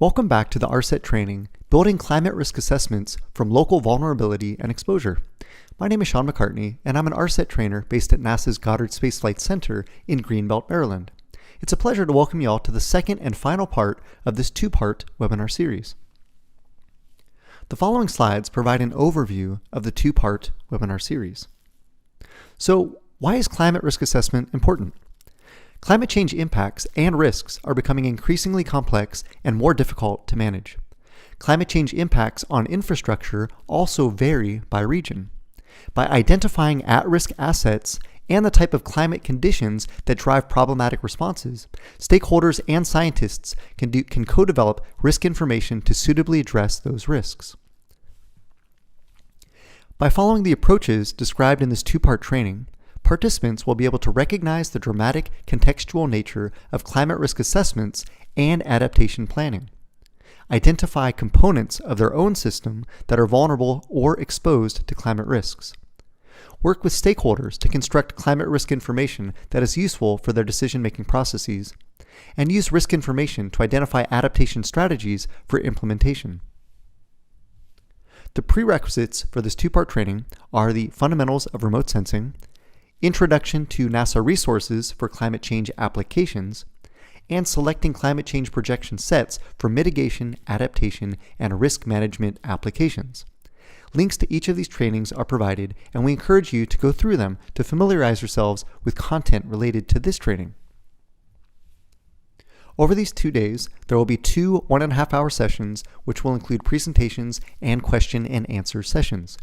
Welcome back to the ARSET training, Building Climate Risk Assessments from Local Vulnerability and Exposure. My name is Sean McCartney, and I'm an ARSET trainer based at NASA's Goddard Space Flight Center in Greenbelt, Maryland. It's a pleasure to welcome you all to the second and final part of this two-part webinar series. The following slides provide an overview of the two-part webinar series. So, why is climate risk assessment important? Climate change impacts and risks are becoming increasingly complex and more difficult to manage. Climate change impacts on infrastructure also vary by region. By identifying at-risk assets and the type of climate conditions that drive problematic responses, stakeholders and scientists can co-develop risk information to suitably address those risks. By following the approaches described in this two-part training, participants will be able to recognize the dramatic contextual nature of climate risk assessments and adaptation planning, identify components of their own system that are vulnerable or exposed to climate risks, work with stakeholders to construct climate risk information that is useful for their decision-making processes, and use risk information to identify adaptation strategies for implementation. The prerequisites for this two-part training are the fundamentals of remote sensing, introduction to NASA resources for climate change applications, and selecting climate change projection sets for mitigation, adaptation, and risk management applications. Links to each of these trainings are provided, and we encourage you to go through them to familiarize yourselves with content related to this training. Over these 2 days, there will be two 1.5-hour sessions, which will include presentations and question and answer sessions.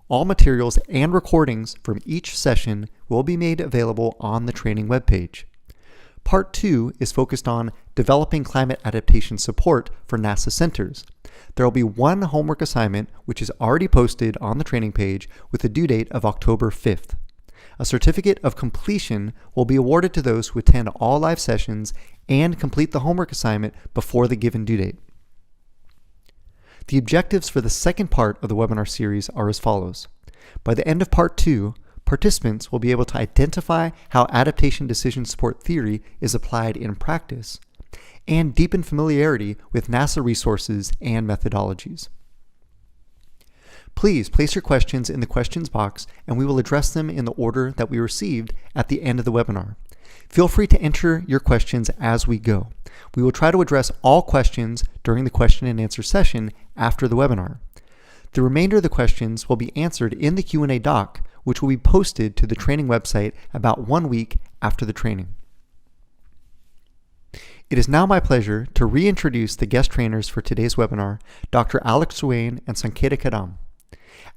All materials and recordings from each session will be made available on the training webpage. Part 2 is focused on developing climate adaptation support for NASA centers. There will be one homework assignment which is already posted on the training page with a due date of October 5th. A certificate of completion will be awarded to those who attend all live sessions and complete the homework assignment before the given due date. The objectives for the second part of the webinar series are as follows. By the end of Part 2, participants will be able to identify how adaptation decision support theory is applied in practice and deepen familiarity with NASA resources and methodologies. Please place your questions in the questions box and we will address them in the order that we received at the end of the webinar. Feel free to enter your questions as we go. We will try to address all questions during the question and answer session after the webinar. The remainder of the questions will be answered in the Q&A doc, which will be posted to the training website about 1 week after the training. It is now my pleasure to reintroduce the guest trainers for today's webinar, Dr. Alex Ruane and Sanketa Kadam.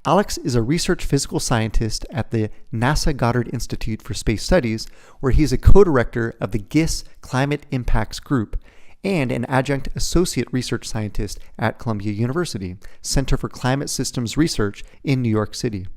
Alex is a research physical scientist at the NASA Goddard Institute for Space Studies, where he is a co-director of the GISS Climate Impacts Group and an adjunct associate research scientist at Columbia University, Center for Climate Systems Research in New York City.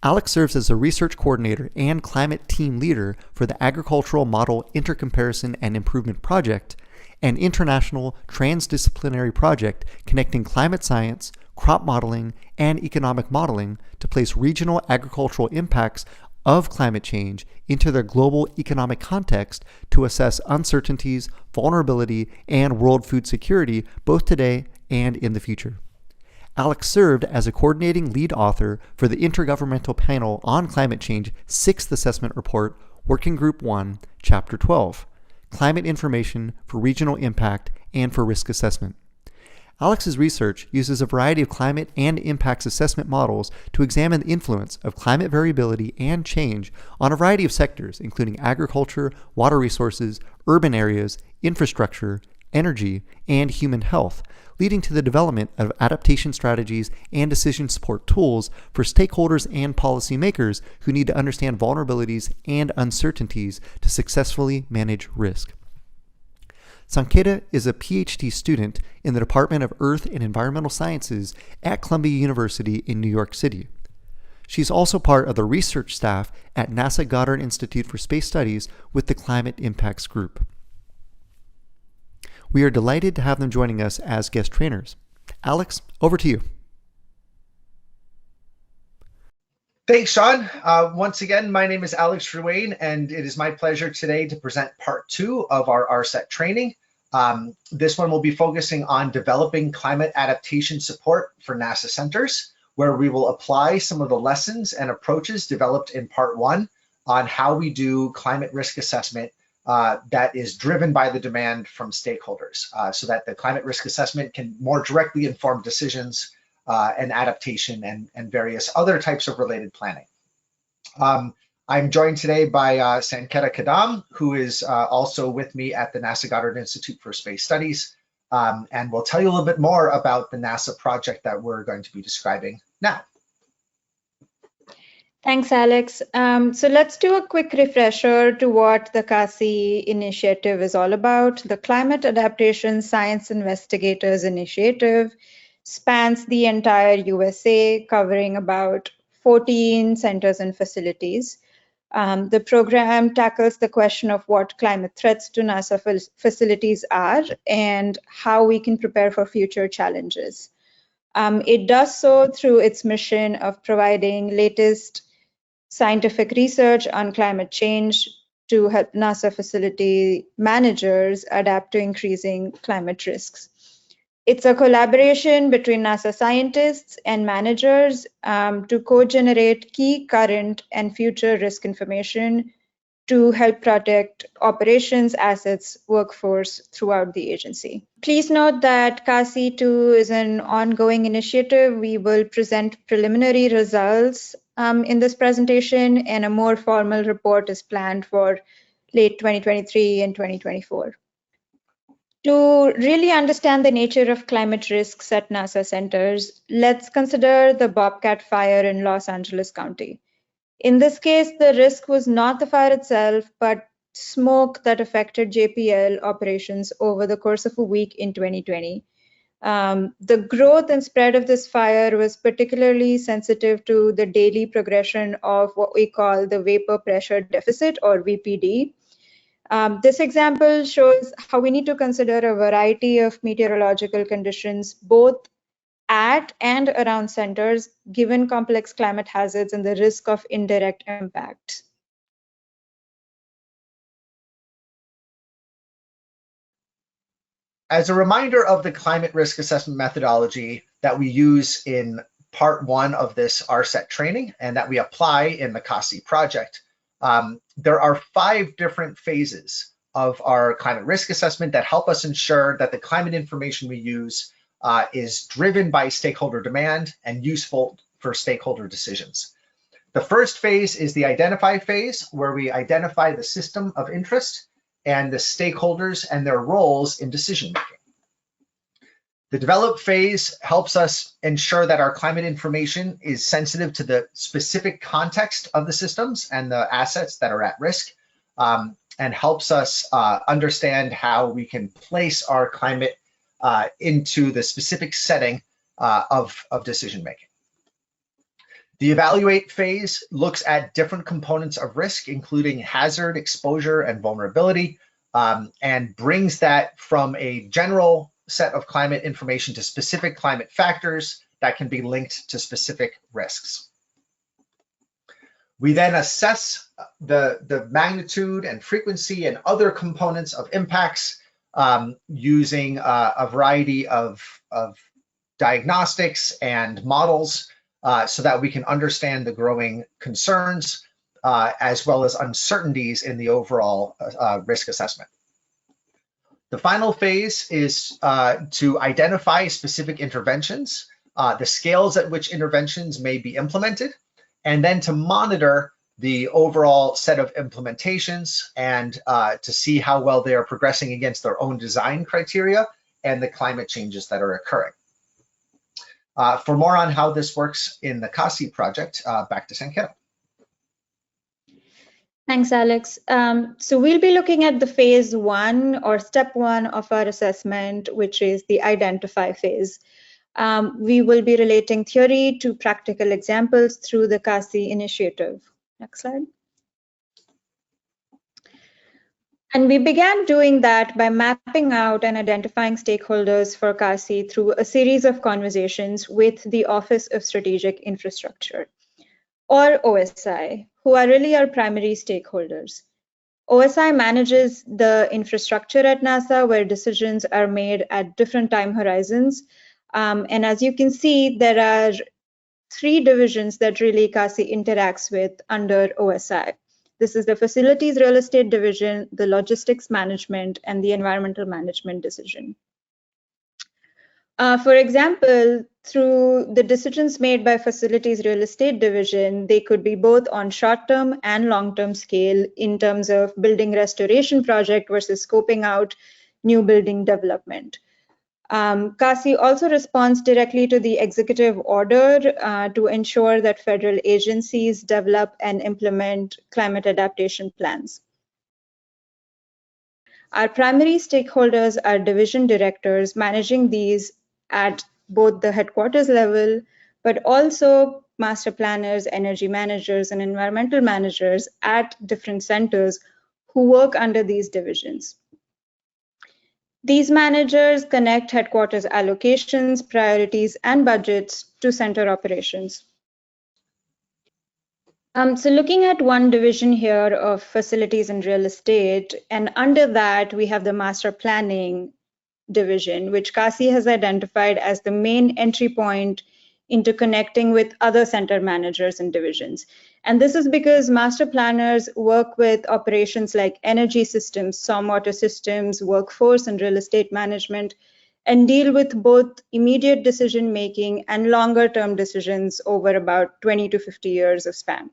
Alex serves as a research coordinator and climate team leader for the Agricultural Model Intercomparison and Improvement Project, an international transdisciplinary project connecting climate science, crop modeling, and economic modeling to place regional agricultural impacts of climate change into their global economic context to assess uncertainties, vulnerability, and world food security both today and in the future. Alex served as a coordinating lead author for the Intergovernmental Panel on Climate Change 6th Assessment Report, Working Group 1, Chapter 12, Climate Information for Regional Impact and for Risk Assessment. Alex's research uses a variety of climate and impacts assessment models to examine the influence of climate variability and change on a variety of sectors, including agriculture, water resources, urban areas, infrastructure, energy, and human health, leading to the development of adaptation strategies and decision support tools for stakeholders and policymakers who need to understand vulnerabilities and uncertainties to successfully manage risk. Sanketa is a PhD student in the Department of Earth and Environmental Sciences at Columbia University in New York City. She's also part of the research staff at NASA Goddard Institute for Space Studies with the Climate Impacts Group. We are delighted to have them joining us as guest trainers. Alex, over to you. Thanks, Sean. Once again, my name is Alex Ruane, and it is my pleasure today to present part 2 of our ARSET training. This one will be focusing on developing climate adaptation support for NASA centers, where we will apply some of the lessons and approaches developed in part 1 on how we do climate risk assessment that is driven by the demand from stakeholders, so that the climate risk assessment can more directly inform decisions and adaptation and various other types of related planning. I'm joined today by Sanketa Kadam, who is also with me at the NASA Goddard Institute for Space Studies, and we'll tell you a little bit more about the NASA project that we're going to be describing now. Thanks, Alex. So let's do a quick refresher to what the CASI initiative is all about. The Climate Adaptation Science Investigators Initiative spans the entire USA, covering about 14 centers and facilities. The program tackles the question of what climate threats to NASA facilities are and how we can prepare for future challenges. It does so through its mission of providing latest scientific research on climate change to help NASA facility managers adapt to increasing climate risks. It's a collaboration between NASA scientists and managers to co-generate key current and future risk information to help protect operations, assets, workforce throughout the agency. Please note that CASI 2 is an ongoing initiative. We will present preliminary results in this presentation, and a more formal report is planned for late 2023 and 2024. To really understand the nature of climate risks at NASA centers, let's consider the Bobcat fire in Los Angeles County. In this case, the risk was not the fire itself, but smoke that affected JPL operations over the course of a week in 2020. The growth and spread of this fire was particularly sensitive to the daily progression of what we call the vapor pressure deficit, or VPD. This example shows how we need to consider a variety of meteorological conditions, both at and around centers, given complex climate hazards and the risk of indirect impacts. As a reminder of the climate risk assessment methodology that we use in part 1 of this ARSET training and that we apply in the CASI project, there are 5 different phases of our climate risk assessment that help us ensure that the climate information we use is driven by stakeholder demand and useful for stakeholder decisions. The first phase is the identify phase, where we identify the system of interest and the stakeholders and their roles in decision making. The develop phase helps us ensure that our climate information is sensitive to the specific context of the systems and the assets that are at risk, and helps us understand how we can place our climate into the specific setting of decision making. The evaluate phase looks at different components of risk, including hazard, exposure, and vulnerability, and brings that from a general set of climate information to specific climate factors that can be linked to specific risks. We then assess the magnitude and frequency and other components of impacts using a variety of diagnostics and models so that we can understand the growing concerns as well as uncertainties in the overall risk assessment. The final phase is to identify specific interventions, the scales at which interventions may be implemented, and then to monitor the overall set of implementations and to see how well they are progressing against their own design criteria and the climate changes that are occurring. For more on how this works in the CASI project, back to Sanketa. Thanks, Alex. So we'll be looking at the phase 1 or step 1 of our assessment, which is the identify phase. We will be relating theory to practical examples through the CASI initiative. Next slide. And we began doing that by mapping out and identifying stakeholders for CASI through a series of conversations with the Office of Strategic Infrastructure, or OSI, who are really our primary stakeholders. OSI manages the infrastructure at NASA where decisions are made at different time horizons. And as you can see, there are 3 divisions that really CASI interacts with under OSI. This is the Facilities Real Estate Division, the Logistics Management, and the Environmental Management Division. For example, through the decisions made by Facilities Real Estate Division, they could be both on short-term and long-term scale in terms of building restoration project versus scoping out new building development. CASI also responds directly to the executive order to ensure that federal agencies develop and implement climate adaptation plans. Our primary stakeholders are division directors managing these at both the headquarters level, but also master planners, energy managers, and environmental managers at different centers who work under these divisions. These managers connect headquarters allocations, priorities, and budgets to center operations. So looking at one division here of facilities and real estate, and under that we have the master planning division, which CASI has identified as the main entry point into connecting with other center managers and divisions. And this is because master planners work with operations like energy systems, stormwater systems, workforce, and real estate management, and deal with both immediate decision making and longer term decisions over about 20 to 50 years of span.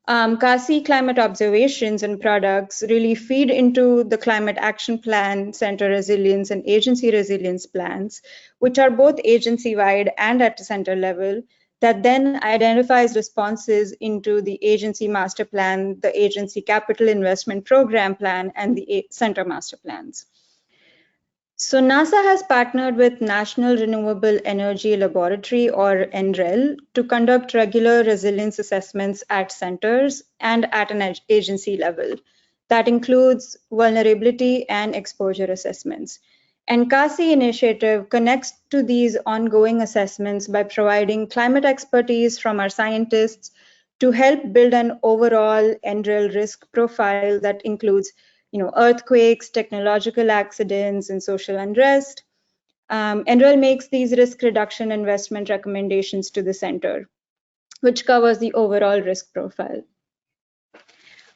CASI climate observations and products really feed into the climate action plan, center resilience, and agency resilience plans, which are both agency-wide and at the center level, that then identifies responses into the agency master plan, the agency capital investment program plan, and the center master plans. So NASA has partnered with National Renewable Energy Laboratory, or NREL, to conduct regular resilience assessments at centers and at an agency level. That includes vulnerability and exposure assessments. And CASI initiative connects to these ongoing assessments by providing climate expertise from our scientists to help build an overall NREL risk profile that includes earthquakes, technological accidents, and social unrest. NREL makes these risk reduction investment recommendations to the center, which covers the overall risk profile.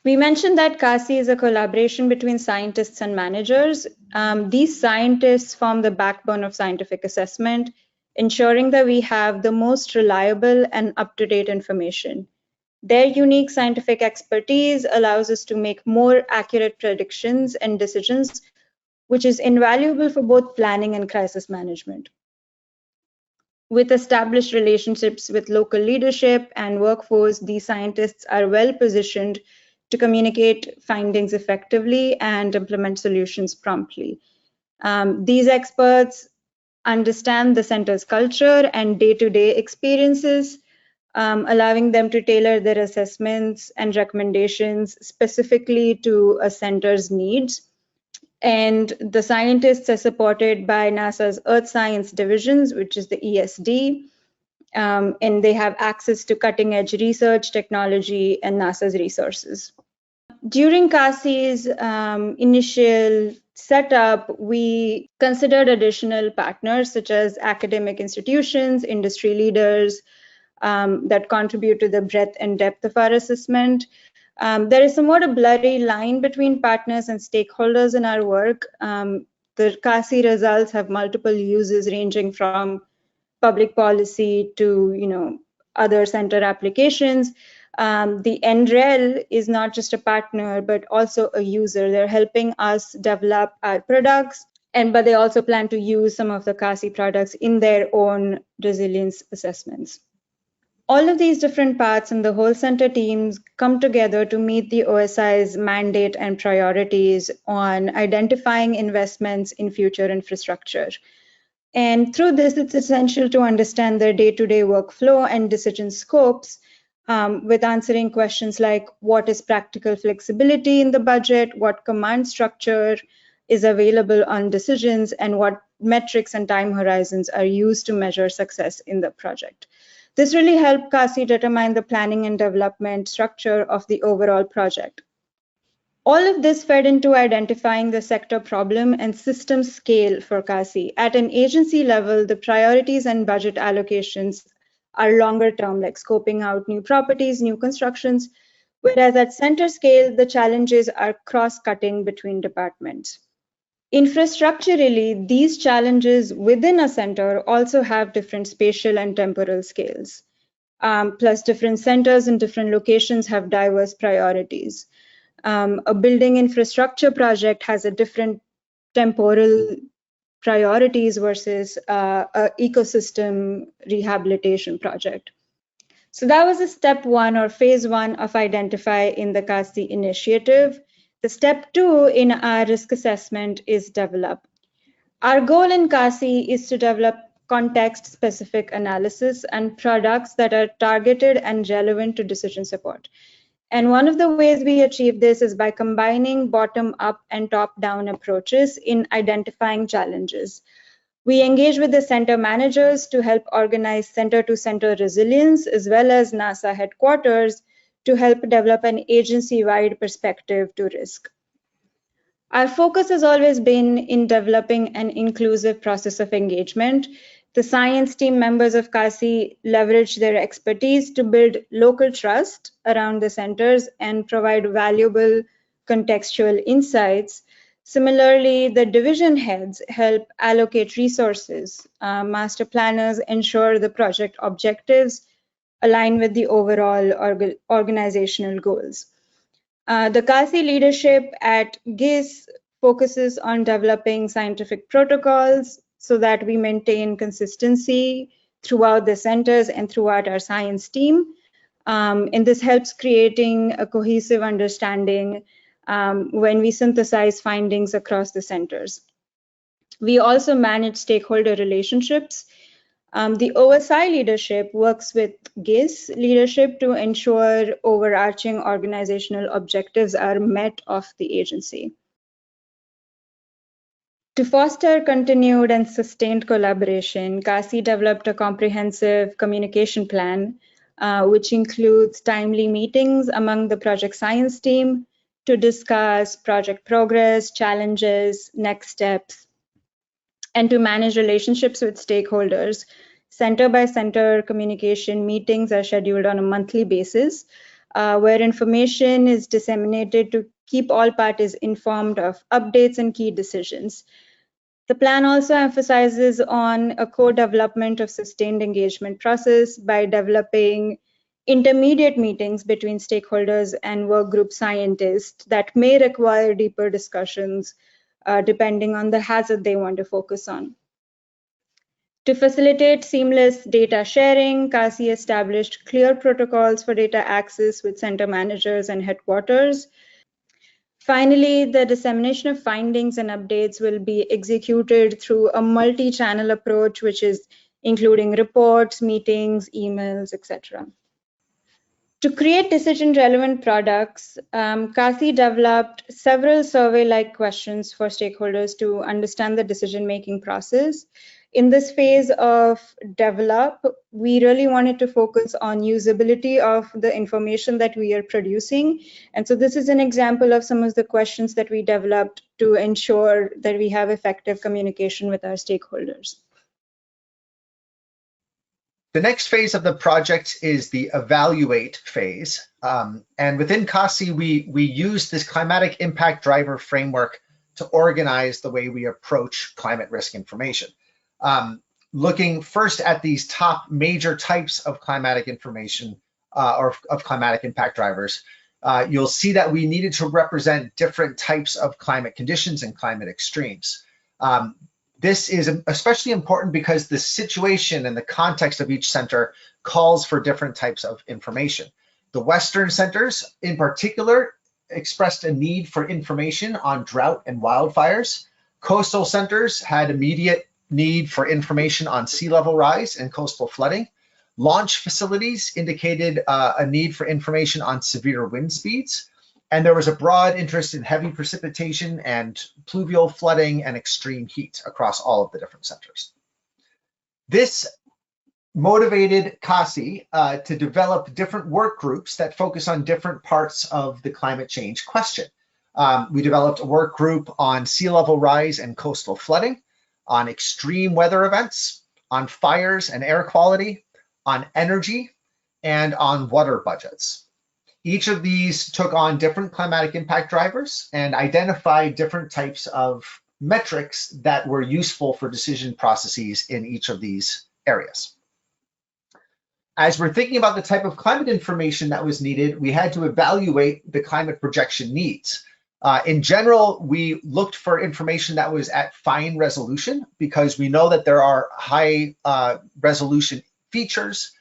We mentioned that CASI is a collaboration between scientists and managers. These scientists form the backbone of scientific assessment, ensuring that we have the most reliable and up-to-date information. Their unique scientific expertise allows us to make more accurate predictions and decisions, which is invaluable for both planning and crisis management. With established relationships with local leadership and workforce, these scientists are well positioned to communicate findings effectively and implement solutions promptly. These experts understand the center's culture and day-to-day experiences, allowing them to tailor their assessments and recommendations specifically to a center's needs. And the scientists are supported by NASA's Earth Science Divisions, which is the ESD, and they have access to cutting-edge research, technology, and NASA's resources. During CASI's initial setup, we considered additional partners such as academic institutions, industry leaders, that contribute to the breadth and depth of our assessment. There is somewhat a blurry line between partners and stakeholders in our work. The CASI results have multiple uses ranging from public policy to other center applications. The NREL is not just a partner, but also a user. They're helping us develop our products, but they also plan to use some of the CASI products in their own resilience assessments. All of these different parts and the whole center teams come together to meet the OSI's mandate and priorities on identifying investments in future infrastructure. And through this, it's essential to understand their day-to-day workflow and decision scopes, with answering questions like what is practical flexibility in the budget, what command structure is available on decisions, and what metrics and time horizons are used to measure success in the project. This really helped CASI determine the planning and development structure of the overall project. All of this fed into identifying the sector problem and system scale for CASI. At an agency level, the priorities and budget allocations are longer term, like scoping out new properties, new constructions, whereas at center scale, the challenges are cross-cutting between departments. Infrastructurally, these challenges within a center also have different spatial and temporal scales. Plus, different centers in different locations have diverse priorities. A building infrastructure project has a different temporal priorities versus an ecosystem rehabilitation project. So that was a step one or phase one of identify in the CASI initiative. The step two in our risk assessment is develop. Our goal in CASI is to develop context-specific analysis and products that are targeted and relevant to decision support. And one of the ways we achieve this is by combining bottom-up and top-down approaches in identifying challenges. We engage with the center managers to help organize center-to-center resilience, as well as NASA headquarters to help develop an agency-wide perspective to risk. Our focus has always been in developing an inclusive process of engagement. The science team members of CASI leverage their expertise to build local trust around the centers and provide valuable contextual insights. Similarly, the division heads help allocate resources. Master planners ensure the project objectives align with the overall organizational goals. The CASI leadership at GIS focuses on developing scientific protocols so that we maintain consistency throughout the centers and throughout our science team. And this helps creating a cohesive understanding when we synthesize findings across the centers. We also manage stakeholder relationships. The OSI leadership works with GIS leadership to ensure overarching organizational objectives are met of the agency. To foster continued and sustained collaboration, CASI developed a comprehensive communication plan, which includes timely meetings among the project science team to discuss project progress, challenges, next steps, and to manage relationships with stakeholders. Center by center communication meetings are scheduled on a monthly basis, where information is disseminated to keep all parties informed of updates and key decisions. The plan also emphasizes on a co-development of sustained engagement process by developing intermediate meetings between stakeholders and work group scientists that may require deeper discussions depending on the hazard they want to focus on. To facilitate seamless data sharing, CASI established clear protocols for data access with center managers and headquarters. Finally, the dissemination of findings and updates will be executed through a multi-channel approach, which is including reports, meetings, emails, etc. To create decision-relevant products, CASI developed several survey-like questions for stakeholders to understand the decision-making process. In this phase of develop, we really wanted to focus on usability of the information that we are producing. And so this is an example of some of the questions that we developed to ensure that we have effective communication with our stakeholders. The next phase of the project is the evaluate phase. And within CASI, we use this climatic impact driver framework to organize the way we approach climate risk information. Looking first at these top major types of climatic information or of climatic impact drivers, you'll see that we needed to represent different types of climate conditions and climate extremes. This is especially important because the situation and the context of each center calls for different types of information. The Western centers in particular expressed a need for information on drought and wildfires. Coastal centers had immediate need for information on sea level rise and coastal flooding. Launch facilities indicated a need for information on severe wind speeds. And there was a broad interest in heavy precipitation and pluvial flooding and extreme heat across all of the different centers. This motivated CASI to develop different work groups that focus on different parts of the climate change question. We developed a work group on sea level rise and coastal flooding, on extreme weather events, on fires and air quality, on energy, and on water budgets. Each of these took on different climatic impact drivers and identified different types of metrics that were useful for decision processes in each of these areas. As we're thinking about the type of climate information that was needed, we had to evaluate the climate projection needs. In general, we looked for information that was at fine resolution because we know that there are high resolution features,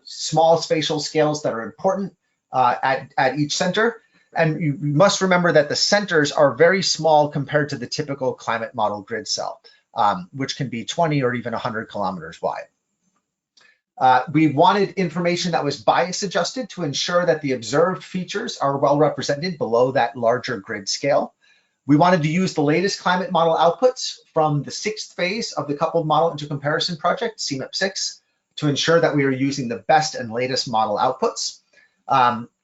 small spatial scales that are important at each center. And you must remember that the centers are very small compared to the typical climate model grid cell, which can be 20 or even 100 kilometers wide. We wanted information that was bias adjusted to ensure that the observed features are well represented below that larger grid scale. We wanted to use the latest climate model outputs from the 6th phase of the Coupled Model Intercomparison Project, CMIP6, to ensure that we are using the best and latest model outputs.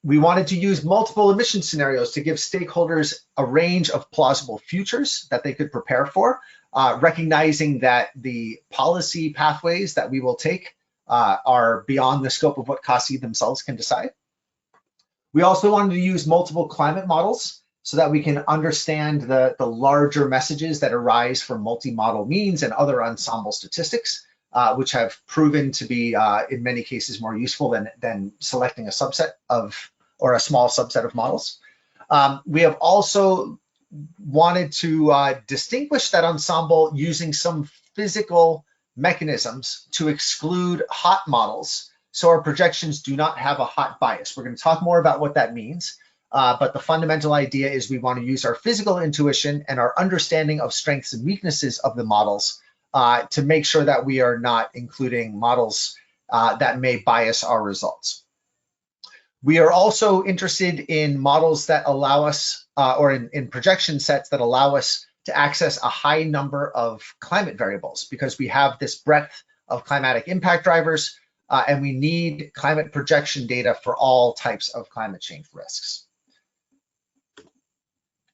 We wanted to use multiple emission scenarios to give stakeholders a range of plausible futures that they could prepare for, recognizing that the policy pathways that we will take are beyond the scope of what CASI themselves can decide. We also wanted to use multiple climate models so that we can understand the larger messages that arise from multi-model means and other ensemble statistics, which have proven to be, in many cases, more useful than selecting a subset of, or a small subset of models. We have also wanted to distinguish that ensemble using some physical mechanisms to exclude hot models, so our projections do not have a hot bias. We're going to talk more about what that means, but the fundamental idea is we want to use our physical intuition and our understanding of strengths and weaknesses of the models to make sure that we are not including models that may bias our results. We are also interested in models that allow us, or in projection sets that allow us to access a high number of climate variables, because we have this breadth of climatic impact drivers and we need climate projection data for all types of climate change risks.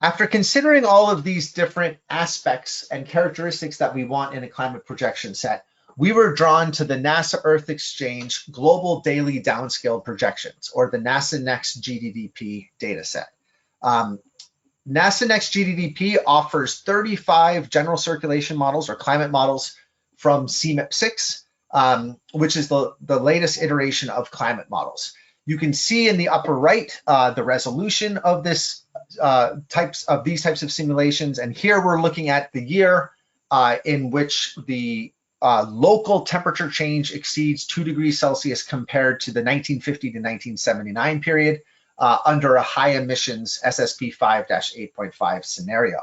After considering all of these different aspects and characteristics that we want in a climate projection set, we were drawn to the NASA Earth Exchange Global Daily Downscale Projections, or the NASA Next GDDP dataset. NASA Next GDDP offers 35 general circulation models or climate models from CMIP6, which is the latest iteration of climate models. You can see in the upper right the resolution of these types of simulations, and here we're looking at the year in which the local temperature change exceeds 2 degrees Celsius compared to the 1950 to 1979 period. Under a high emissions SSP 5-8.5 scenario.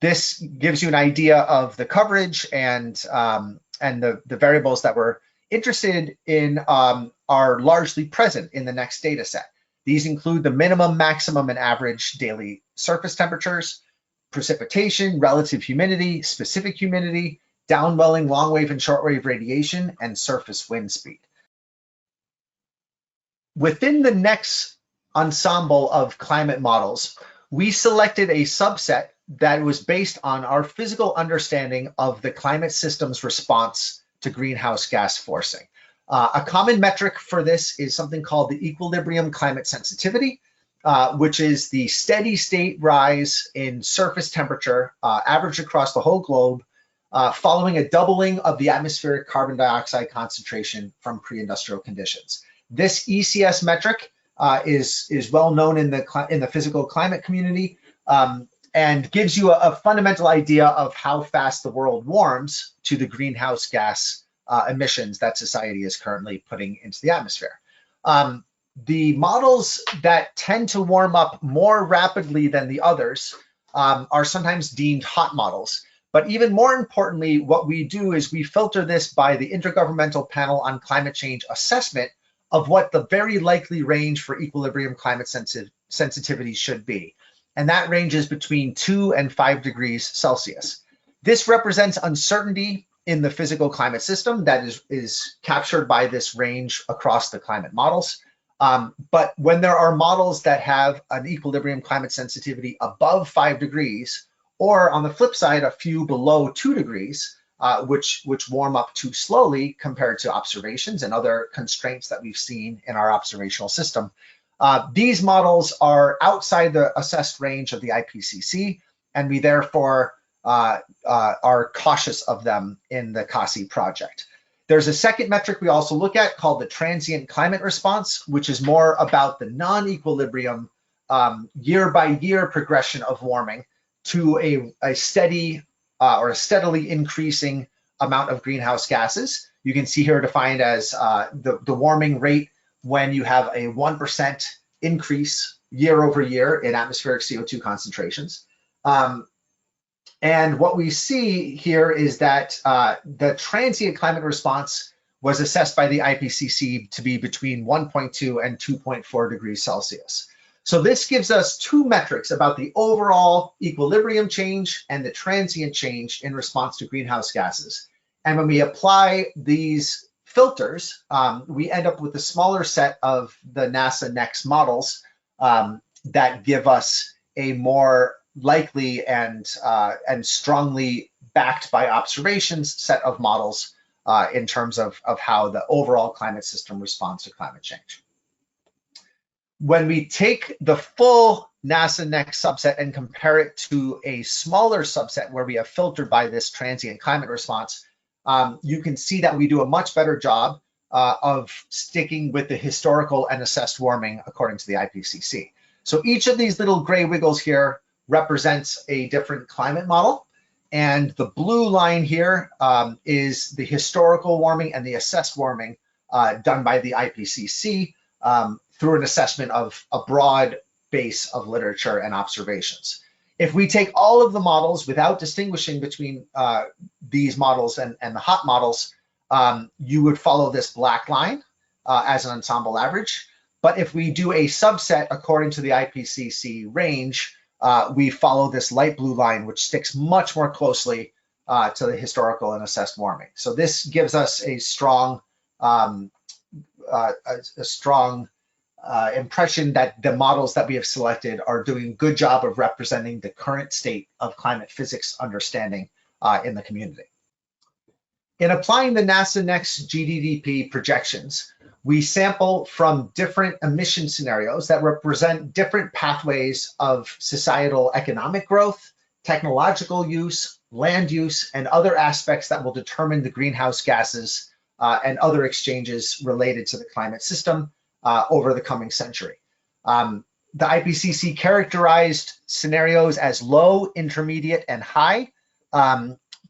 This gives you an idea of the coverage and the variables that we're interested in are largely present in the next data set. These include the minimum, maximum, and average daily surface temperatures, precipitation, relative humidity, specific humidity, downwelling, long wave and short wave radiation, and surface wind speed. Within the next ensemble of climate models, we selected a subset that was based on our physical understanding of the climate system's response to greenhouse gas forcing. A common metric for this is something called the equilibrium climate sensitivity, which is the steady state rise in surface temperature averaged across the whole globe following a doubling of the atmospheric carbon dioxide concentration from pre-industrial conditions. This ECS metric is well known in the physical climate community and gives you a fundamental idea of how fast the world warms to the greenhouse gas emissions that society is currently putting into the atmosphere. The models that tend to warm up more rapidly than the others are sometimes deemed hot models. But even more importantly, what we do is we filter this by the Intergovernmental Panel on Climate Change assessment of what the very likely range for equilibrium climate sensitivity should be. And that ranges between 2 and 5 degrees Celsius. This represents uncertainty in the physical climate system that is captured by this range across the climate models. But when there are models that have an equilibrium climate sensitivity above 5 degrees, or on the flip side, a few below 2 degrees, which warm up too slowly compared to observations and other constraints that we've seen in our observational system, these models are outside the assessed range of the IPCC, and we therefore are cautious of them in the CASI project. There's a second metric we also look at called the transient climate response, which is more about the non-equilibrium year-by-year progression of warming to a steady or a steadily increasing amount of greenhouse gases. You can see here defined as the warming rate when you have a 1% increase year over year in atmospheric CO2 concentrations. And what we see here is that the transient climate response was assessed by the IPCC to be between 1.2 and 2.4 degrees Celsius. So this gives us two metrics about the overall equilibrium change and the transient change in response to greenhouse gases. And when we apply these filters, we end up with a smaller set of the NASA NEXT models that give us a more likely and strongly backed by observations set of models in terms of how the overall climate system responds to climate change. When we take the full NASA NEXT subset and compare it to a smaller subset where we have filtered by this transient climate response, you can see that we do a much better job of sticking with the historical and assessed warming according to the IPCC. So each of these little gray wiggles here represents a different climate model. And the blue line here is the historical warming and the assessed warming done by the IPCC through an assessment of a broad base of literature and observations. If we take all of the models without distinguishing between these models and the hot models, you would follow this black line as an ensemble average. But if we do a subset according to the IPCC range, we follow this light blue line, which sticks much more closely to the historical and assessed warming. So this gives us a strong impression that the models that we have selected are doing a good job of representing the current state of climate physics understanding in the community. In applying the NASA NEXT GDDP projections, we sample from different emission scenarios that represent different pathways of societal economic growth, technological use, land use, and other aspects that will determine the greenhouse gases and other exchanges related to the climate system over the coming century. The IPCC characterized scenarios as low, intermediate, and high,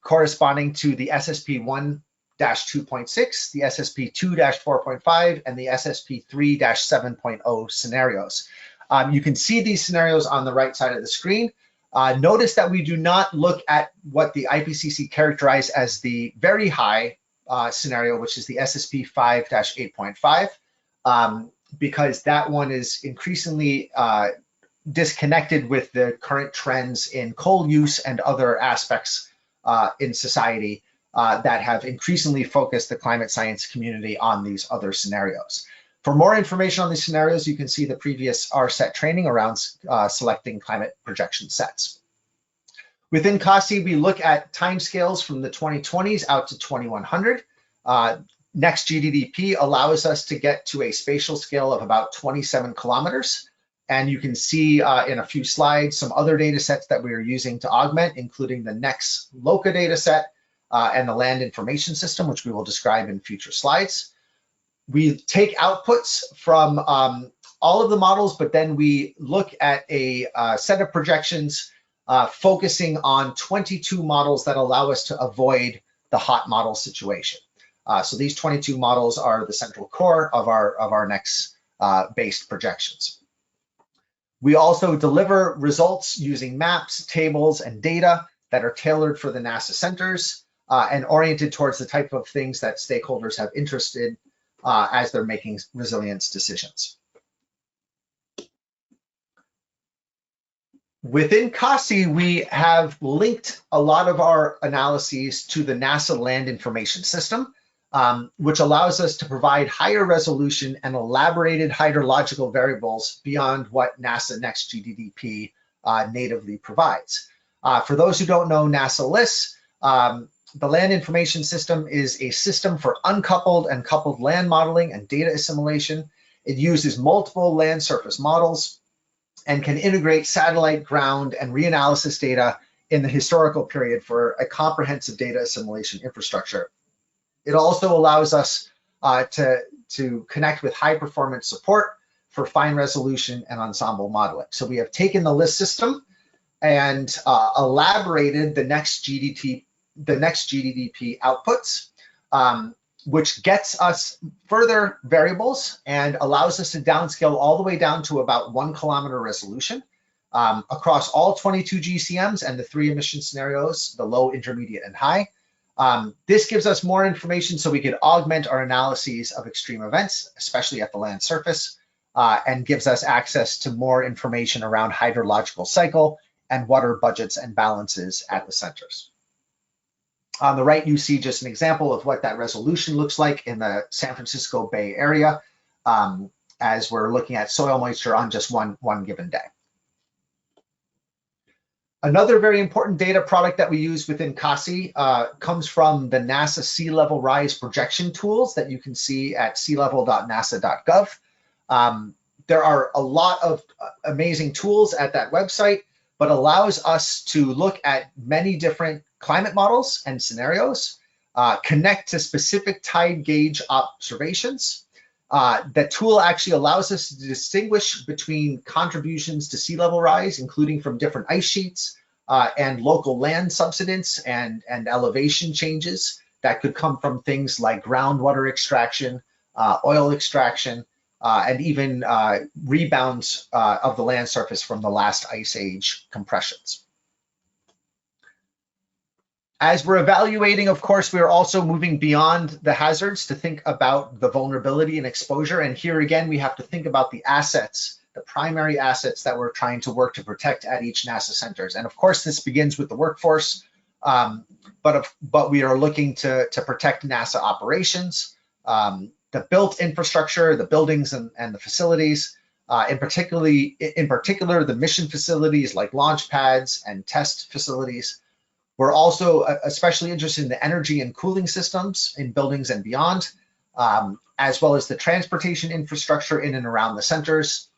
corresponding to the SSP 1-2.6, the SSP 2-4.5, and the SSP 3-7.0 scenarios. You can see these scenarios on the right side of the screen. Notice that we do not look at what the IPCC characterized as the very high scenario, which is the SSP 5-8.5, because that one is increasingly disconnected with the current trends in coal use and other aspects in society that have increasingly focused the climate science community on these other scenarios. For more information on these scenarios, you can see the previous ARSET training around selecting climate projection sets. Within CASI, we look at timescales from the 2020s out to 2100. Next GDDP allows us to get to a spatial scale of about 27 kilometers. And you can see in a few slides some other data sets that we are using to augment, including the NEXT LOCA data set and the Land Information System, which we will describe in future slides. We take outputs from all of the models, but then we look at a set of projections focusing on 22 models that allow us to avoid the hot model situation. So these 22 models are the central core of our NEXT based projections. We also deliver results using maps, tables, and data that are tailored for the NASA centers and oriented towards the type of things that stakeholders have interest in as they're making resilience decisions. Within CASI, we have linked a lot of our analyses to the NASA Land Information System. which allows us to provide higher resolution and elaborated hydrological variables beyond what NASA Next GDDP natively provides. For those who don't know NASA LIS, the Land Information System is a system for uncoupled and coupled land modeling and data assimilation. It uses multiple land surface models and can integrate satellite, ground, and reanalysis data in the historical period for a comprehensive data assimilation infrastructure. It also allows us to connect with high performance support for fine resolution and ensemble modeling. So we have taken the LIS system and elaborated the next GDDP outputs, which gets us further variables and allows us to downscale all the way down to about 1 kilometer resolution across all 22 GCMs and the 3 emission scenarios, the low, intermediate, and high. This gives us more information so we could augment our analyses of extreme events, especially at the land surface, and gives us access to more information around hydrological cycle and water budgets and balances at the centers. On the right, you see just an example of what that resolution looks like in the San Francisco Bay Area as we're looking at soil moisture on just one given day. Another very important data product that we use within CASI comes from the NASA sea level rise projection tools that you can see at sealevel.nasa.gov. There are a lot of amazing tools at that website, but allows us to look at many different climate models and scenarios, connect to specific tide gauge observations. The tool actually allows us to distinguish between contributions to sea level rise, including from different ice sheets and local land subsidence and elevation changes that could come from things like groundwater extraction, oil extraction, and even rebounds of the land surface from the last ice age compressions. As we're evaluating, of course, we are also moving beyond the hazards to think about the vulnerability and exposure. And here again, we have to think about the assets, the primary assets that we're trying to work to protect at each NASA centers. And of course, this begins with the workforce, but we are looking to protect NASA operations, the built infrastructure, the buildings and the facilities, in particular, the mission facilities like launch pads and test facilities. We're also especially interested in the energy and cooling systems in buildings and beyond, as well as the transportation infrastructure in and around the centers,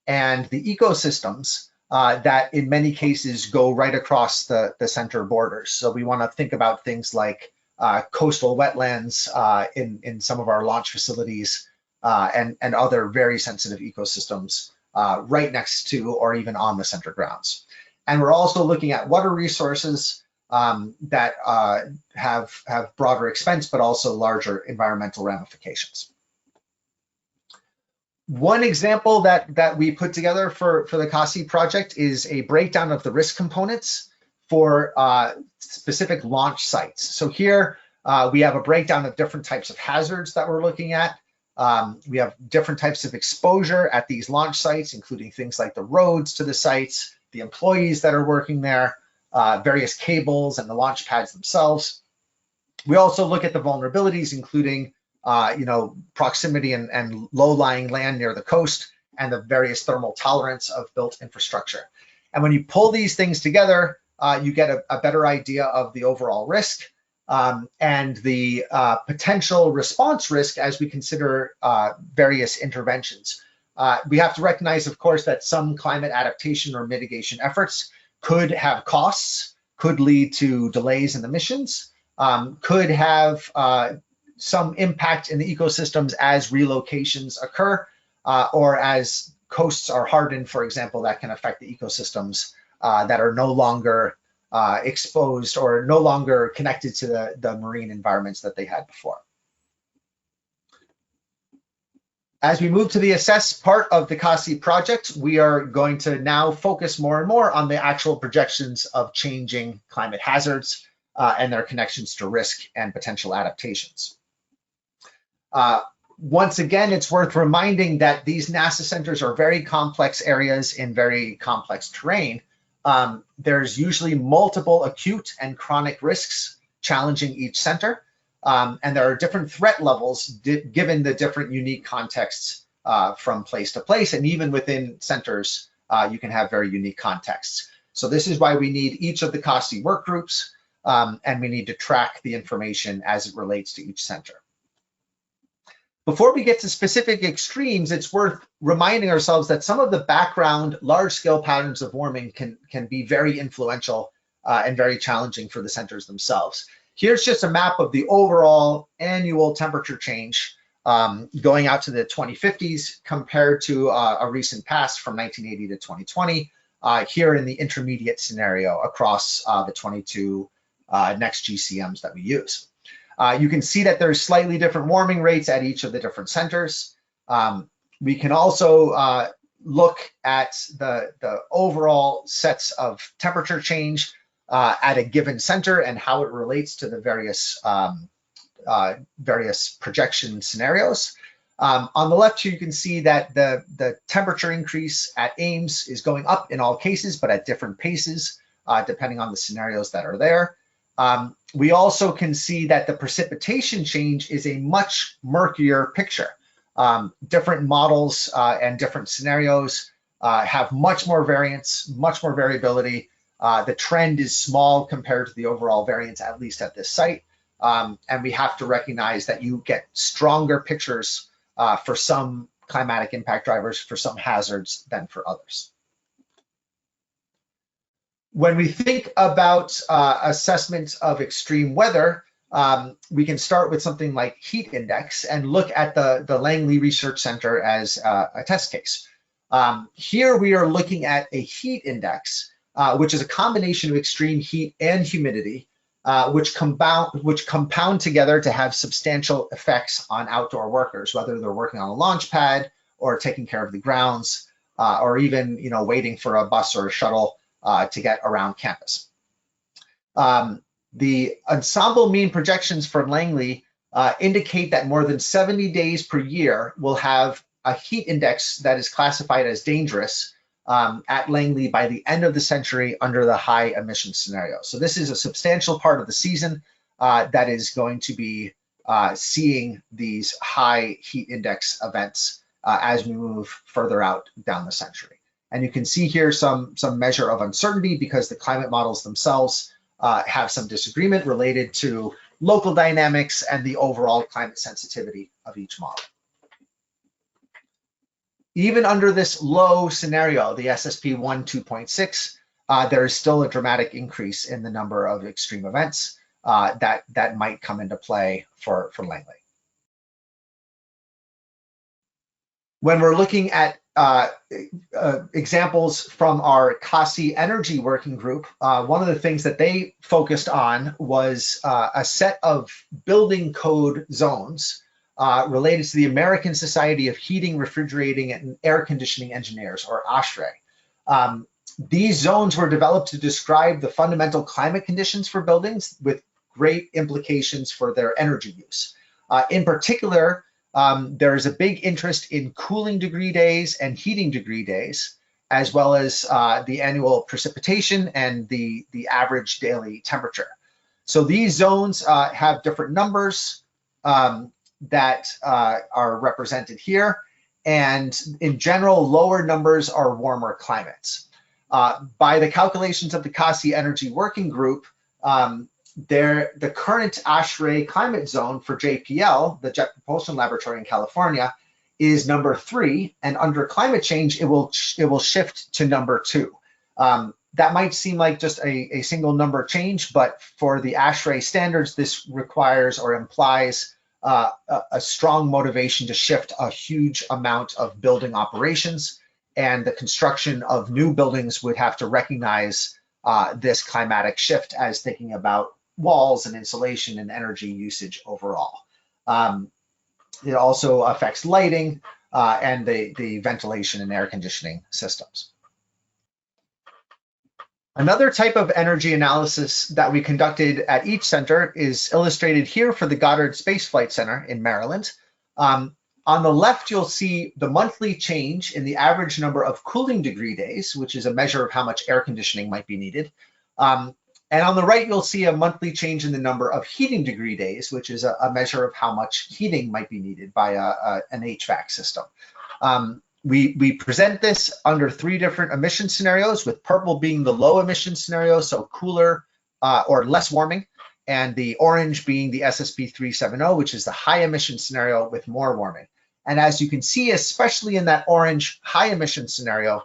and the ecosystems that in many cases go right across the center borders. So we want to think about things like coastal wetlands in some of our launch facilities and other very sensitive ecosystems right next to or even on the center grounds. And we're also looking at water resources that have broader expense, but also larger environmental ramifications. One example that we put together for the CASI project is a breakdown of the risk components for specific launch sites. So here we have a breakdown of different types of hazards that we're looking at. We have different types of exposure at these launch sites, including things like the roads to the sites, the employees that are working there, various cables and the launch pads themselves. We also look at the vulnerabilities, including proximity and low-lying land near the coast and the various thermal tolerance of built infrastructure. And when you pull these things together, you get a better idea of the overall risk and the potential response risk as we consider various interventions. We have to recognize, of course, that some climate adaptation or mitigation efforts could have costs, could lead to delays in the missions, could have some impact in the ecosystems as relocations occur, or as coasts are hardened, for example, that can affect the ecosystems that are no longer exposed or no longer connected to the marine environments that they had before. As we move to the assess part of the CASI project, we are going to now focus more and more on the actual projections of changing climate hazards and their connections to risk and potential adaptations. Once again, it's worth reminding that these NASA centers are very complex areas in very complex terrain. There's usually multiple acute and chronic risks challenging each center. And there are different threat levels given the different unique contexts from place to place, and even within centers, you can have very unique contexts. So this is why we need each of the CASI work groups, and we need to track the information as it relates to each center. Before we get to specific extremes, it's worth reminding ourselves that some of the background large-scale patterns of warming can be very influential and very challenging for the centers themselves. Here's just a map of the overall annual temperature change going out to the 2050s compared to a recent past from 1980 to 2020, here in the intermediate scenario across the 22 next GCMs that we use. You can see that there's slightly different warming rates at each of the different centers. We can also look at the overall sets of temperature change at a given center and how it relates to the various projection scenarios. On the left here, you can see that the temperature increase at Ames is going up in all cases, but at different paces, depending on the scenarios that are there. We also can see that the precipitation change is a much murkier picture. Different models and different scenarios have much more variance, much more variability. The trend is small compared to the overall variance, at least at this site. And we have to recognize that you get stronger pictures for some climatic impact drivers, for some hazards than for others. When we think about assessment of extreme weather, we can start with something like heat index and look at the Langley Research Center as a test case. Here we are looking at a heat index, which is a combination of extreme heat and humidity, which compound together to have substantial effects on outdoor workers, whether they're working on a launch pad or taking care of the grounds, or even waiting for a bus or a shuttle to get around campus. The ensemble mean projections from Langley indicate that more than 70 days per year will have a heat index that is classified as dangerous at Langley by the end of the century under the high emission scenario. So this is a substantial part of the season that is going to be seeing these high heat index events as we move further out down the century. And you can see here some measure of uncertainty because the climate models themselves have some disagreement related to local dynamics and the overall climate sensitivity of each model. Even under this low scenario, the SSP 1.2.6, there is still a dramatic increase in the number of extreme events that might come into play for Langley. When we're looking at examples from our CASI Energy Working Group, one of the things that they focused on was a set of building code zones related to the American Society of Heating, Refrigerating, and Air Conditioning Engineers, or ARSET. These zones were developed to describe the fundamental climate conditions for buildings with great implications for their energy use. In particular, there is a big interest in cooling degree days and heating degree days, as well as the annual precipitation and the average daily temperature. So these zones have different numbers that are represented here. And in general, lower numbers are warmer climates. By the calculations of the CASI Energy Working Group, the current ASHRAE climate zone for JPL, the Jet Propulsion Laboratory in California, is number 3, and under climate change, it will shift to number 2. That might seem like just a single number change, but for the ASHRAE standards, this requires or implies a strong motivation to shift a huge amount of building operations, and the construction of new buildings would have to recognize this climatic shift as thinking about walls and insulation and energy usage overall. It also affects lighting and the ventilation and air conditioning systems. Another type of energy analysis that we conducted at each center is illustrated here for the Goddard Space Flight Center in Maryland. On the left, you'll see the monthly change in the average number of cooling degree days, which is a measure of how much air conditioning might be needed. And on the right, you'll see a monthly change in the number of heating degree days, which is a measure of how much heating might be needed by an HVAC system. We present this under 3 different emission scenarios, with purple being the low emission scenario, so cooler or less warming, and the orange being the SSP 370, which is the high emission scenario with more warming. And as you can see, especially in that orange high emission scenario,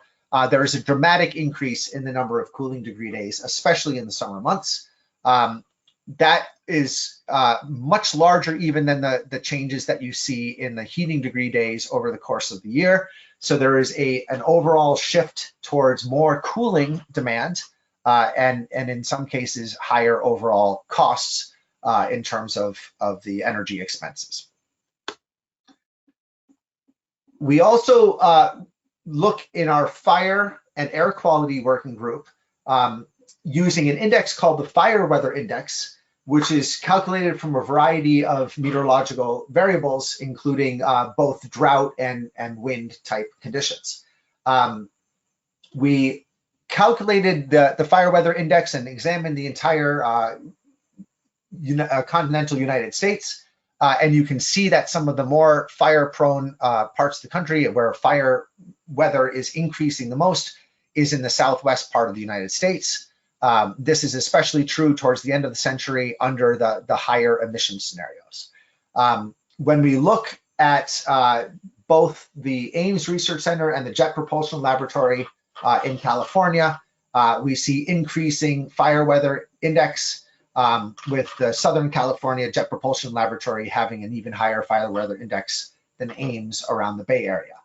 there is a dramatic increase in the number of cooling degree days, especially in the summer months. That is much larger even than the changes that you see in the heating degree days over the course of the year. So there is an overall shift towards more cooling demand and in some cases higher overall costs in terms of the energy expenses. We also look in our fire and air quality working group using an index called the Fire Weather Index, which is calculated from a variety of meteorological variables, including both drought and wind type conditions. We calculated the Fire Weather Index and examined the entire continental United States. And you can see that some of the more fire-prone parts of the country where fire weather is increasing the most is in the southwest part of the United States. This is especially true towards the end of the century under the higher emission scenarios. When we look at both the Ames Research Center and the Jet Propulsion Laboratory in California, we see increasing fire weather index, with the Southern California Jet Propulsion Laboratory having an even higher fire weather index than Ames around the Bay Area.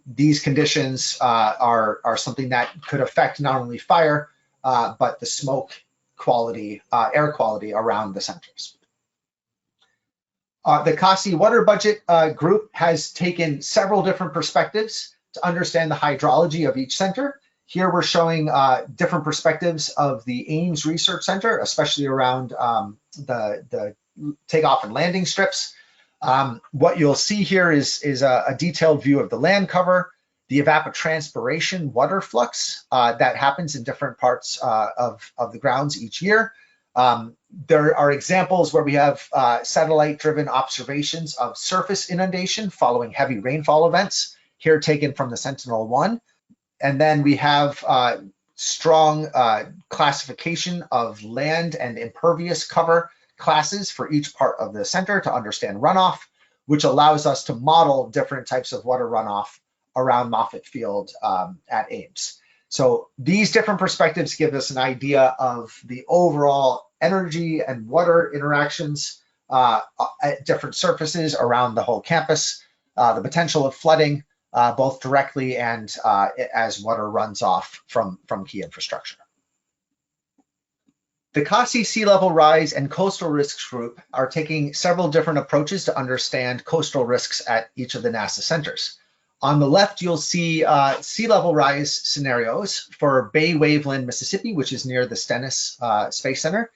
These conditions are something that could affect not only fire, but the smoke quality, air quality around the centers. The CASI Water Budget group has taken several different perspectives to understand the hydrology of each center. Here we're showing different perspectives of the Ames Research Center, especially around the takeoff and landing strips. What you'll see here is a detailed view of the land cover, the evapotranspiration water flux that happens in different parts of the grounds each year. There are examples where we have satellite-driven observations of surface inundation following heavy rainfall events, here taken from the Sentinel-1. And then we have strong classification of land and impervious cover classes for each part of the center to understand runoff, which allows us to model different types of water runoff around Moffett Field at Ames. So these different perspectives give us an idea of the overall energy and water interactions at different surfaces around the whole campus, the potential of flooding, both directly and as water runs off from key infrastructure. The CASI Sea Level Rise and Coastal Risks Group are taking several different approaches to understand coastal risks at each of the NASA centers. On the left, you'll see sea level rise scenarios for Bay Waveland, Mississippi, which is near the Stennis Space Center.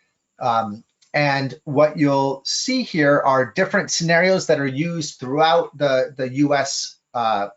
And what you'll see here are different scenarios that are used throughout the US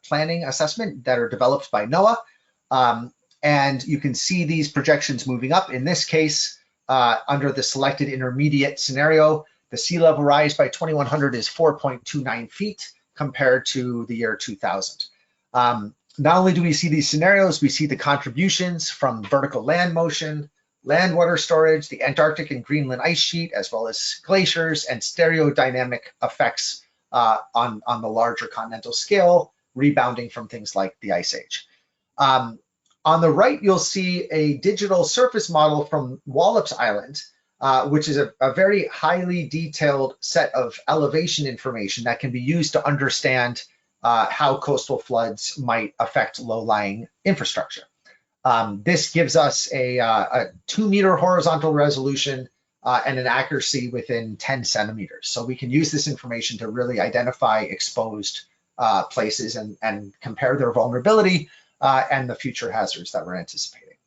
planning assessment that are developed by NOAA. And you can see these projections moving up. In this case, under the selected intermediate scenario, the sea level rise by 2100 is 4.29 feet compared to the year 2000. Not only do we see these scenarios, we see the contributions from vertical land motion, land water storage, the Antarctic and Greenland ice sheet, as well as glaciers and stereodynamic effects on the larger continental scale, rebounding from things like the Ice Age. On the right, you'll see a digital surface model from Wallops Island, which is a very highly detailed set of elevation information that can be used to understand how coastal floods might affect low-lying infrastructure. This gives us a 2-meter horizontal resolution and an accuracy within 10 centimeters. So we can use this information to really identify exposed places and compare their vulnerability and the future hazards that we're anticipating.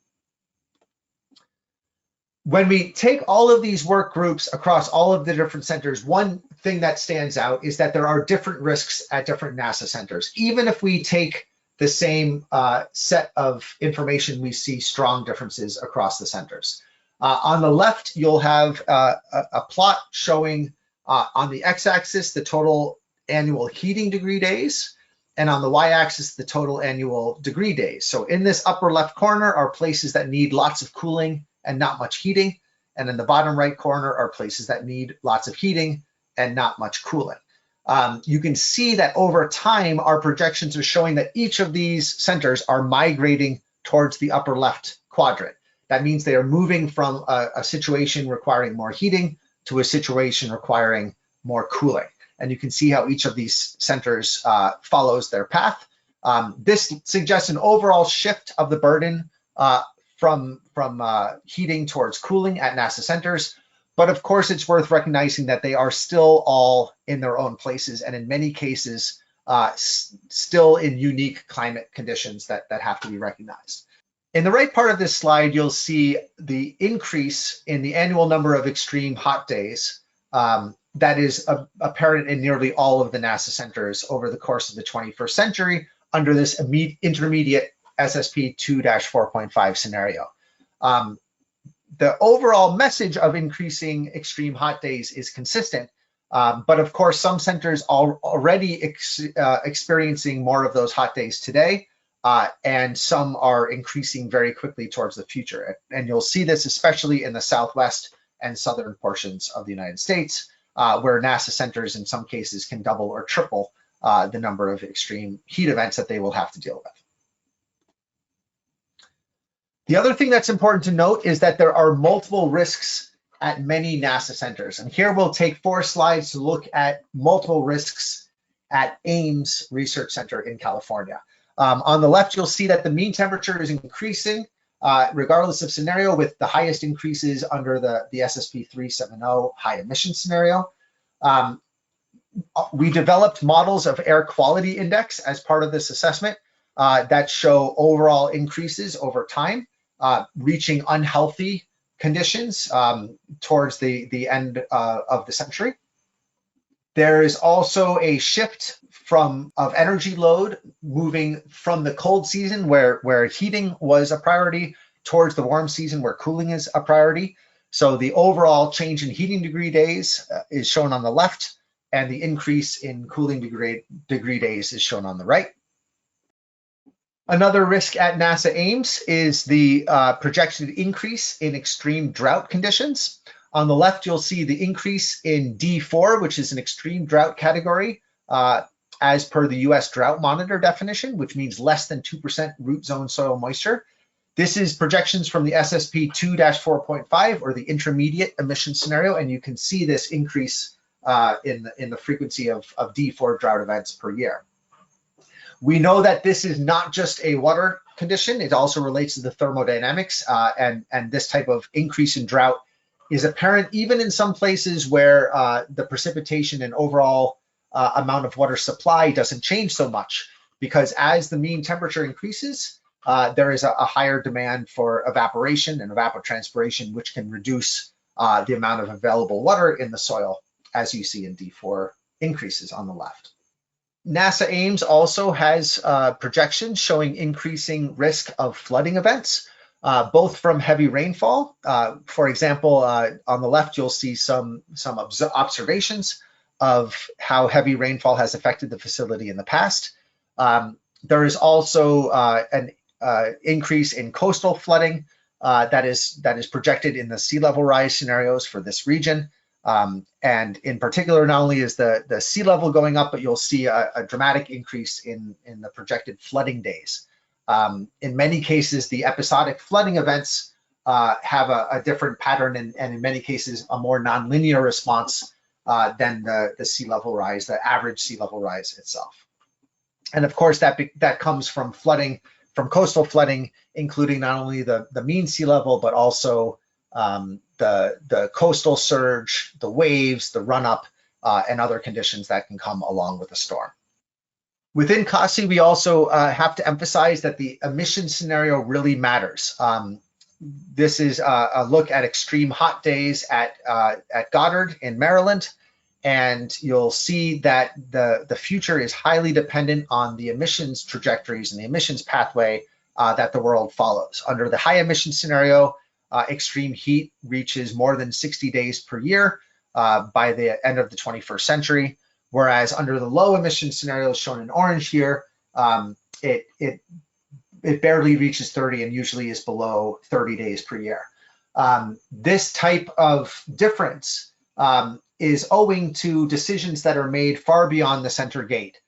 When we take all of these work groups across all of the different centers, one thing that stands out is that there are different risks at different NASA centers. Even if we take the same set of information, we see strong differences across the centers. On the left, you'll have a plot showing on the x-axis the total annual heating degree days, and on the y-axis the total annual degree days. So in this upper left corner are places that need lots of cooling and not much heating, and in the bottom right corner are places that need lots of heating and not much cooling. You can see that over time, our projections are showing that each of these centers are migrating towards the upper left quadrant. That means they are moving from a situation requiring more heating to a situation requiring more cooling. And you can see how each of these centers follows their path. This suggests an overall shift of the burden from heating towards cooling at NASA centers. But of course, it's worth recognizing that they are still all in their own places, and in many cases, still in unique climate conditions that have to be recognized. In the right part of this slide, you'll see the increase in the annual number of extreme hot days that is apparent in nearly all of the NASA centers over the course of the 21st century under this intermediate SSP 2-4.5 scenario. The overall message of increasing extreme hot days is consistent, but of course, some centers are already experiencing more of those hot days today, and some are increasing very quickly towards the future. And you'll see this especially in the southwest and southern portions of the United States, where NASA centers in some cases can double or triple the number of extreme heat events that they will have to deal with. The other thing that's important to note is that there are multiple risks at many NASA centers. And here we'll take 4 slides to look at multiple risks at Ames Research Center in California. On the left, you'll see that the mean temperature is increasing regardless of scenario, with the highest increases under the SSP 370 high emission scenario. We developed models of air quality index as part of this assessment that show overall increases over time, reaching unhealthy conditions towards the end of the century. There is also a shift of energy load moving from the cold season where heating was a priority towards the warm season where cooling is a priority. So the overall change in heating degree days is shown on the left, and the increase in cooling degree days is shown on the right. Another risk at NASA Ames is the projected increase in extreme drought conditions. On the left, you'll see the increase in D4, which is an extreme drought category, as per the US Drought Monitor definition, which means less than 2% root zone soil moisture. This is projections from the SSP 2-4.5, or the intermediate emission scenario, and you can see this increase in the frequency of D4 drought events per year. We know that this is not just a water condition, it also relates to the thermodynamics, and this type of increase in drought is apparent even in some places where the precipitation and overall amount of water supply doesn't change so much, because as the mean temperature increases, there is a higher demand for evaporation and evapotranspiration, which can reduce the amount of available water in the soil, as you see in D4 increases on the left. NASA Ames also has projections showing increasing risk of flooding events, both from heavy rainfall. For example, on the left, you'll see some observations of how heavy rainfall has affected the facility in the past. There is also an increase in coastal flooding that is projected in the sea level rise scenarios for this region. And in particular, not only is the sea level going up, but you'll see a dramatic increase in the projected flooding days. In many cases, the episodic flooding events have a different pattern, and in many cases, a more nonlinear response than the sea level rise, the average sea level rise itself. And of course, that comes from flooding, from coastal flooding, including not only the mean sea level, but also the coastal surge, the waves, the run-up, and other conditions that can come along with a storm. Within CASI, we also have to emphasize that the emission scenario really matters. This is a look at extreme hot days at Goddard in Maryland, and you'll see that the future is highly dependent on the emissions trajectories and the emissions pathway that the world follows. Under the high emission scenario, extreme heat reaches more than 60 days per year by the end of the 21st century, whereas under the low emission scenarios shown in orange here, it barely reaches 30 and usually is below 30 days per year. This type of difference is owing to decisions that are made far beyond the center gate.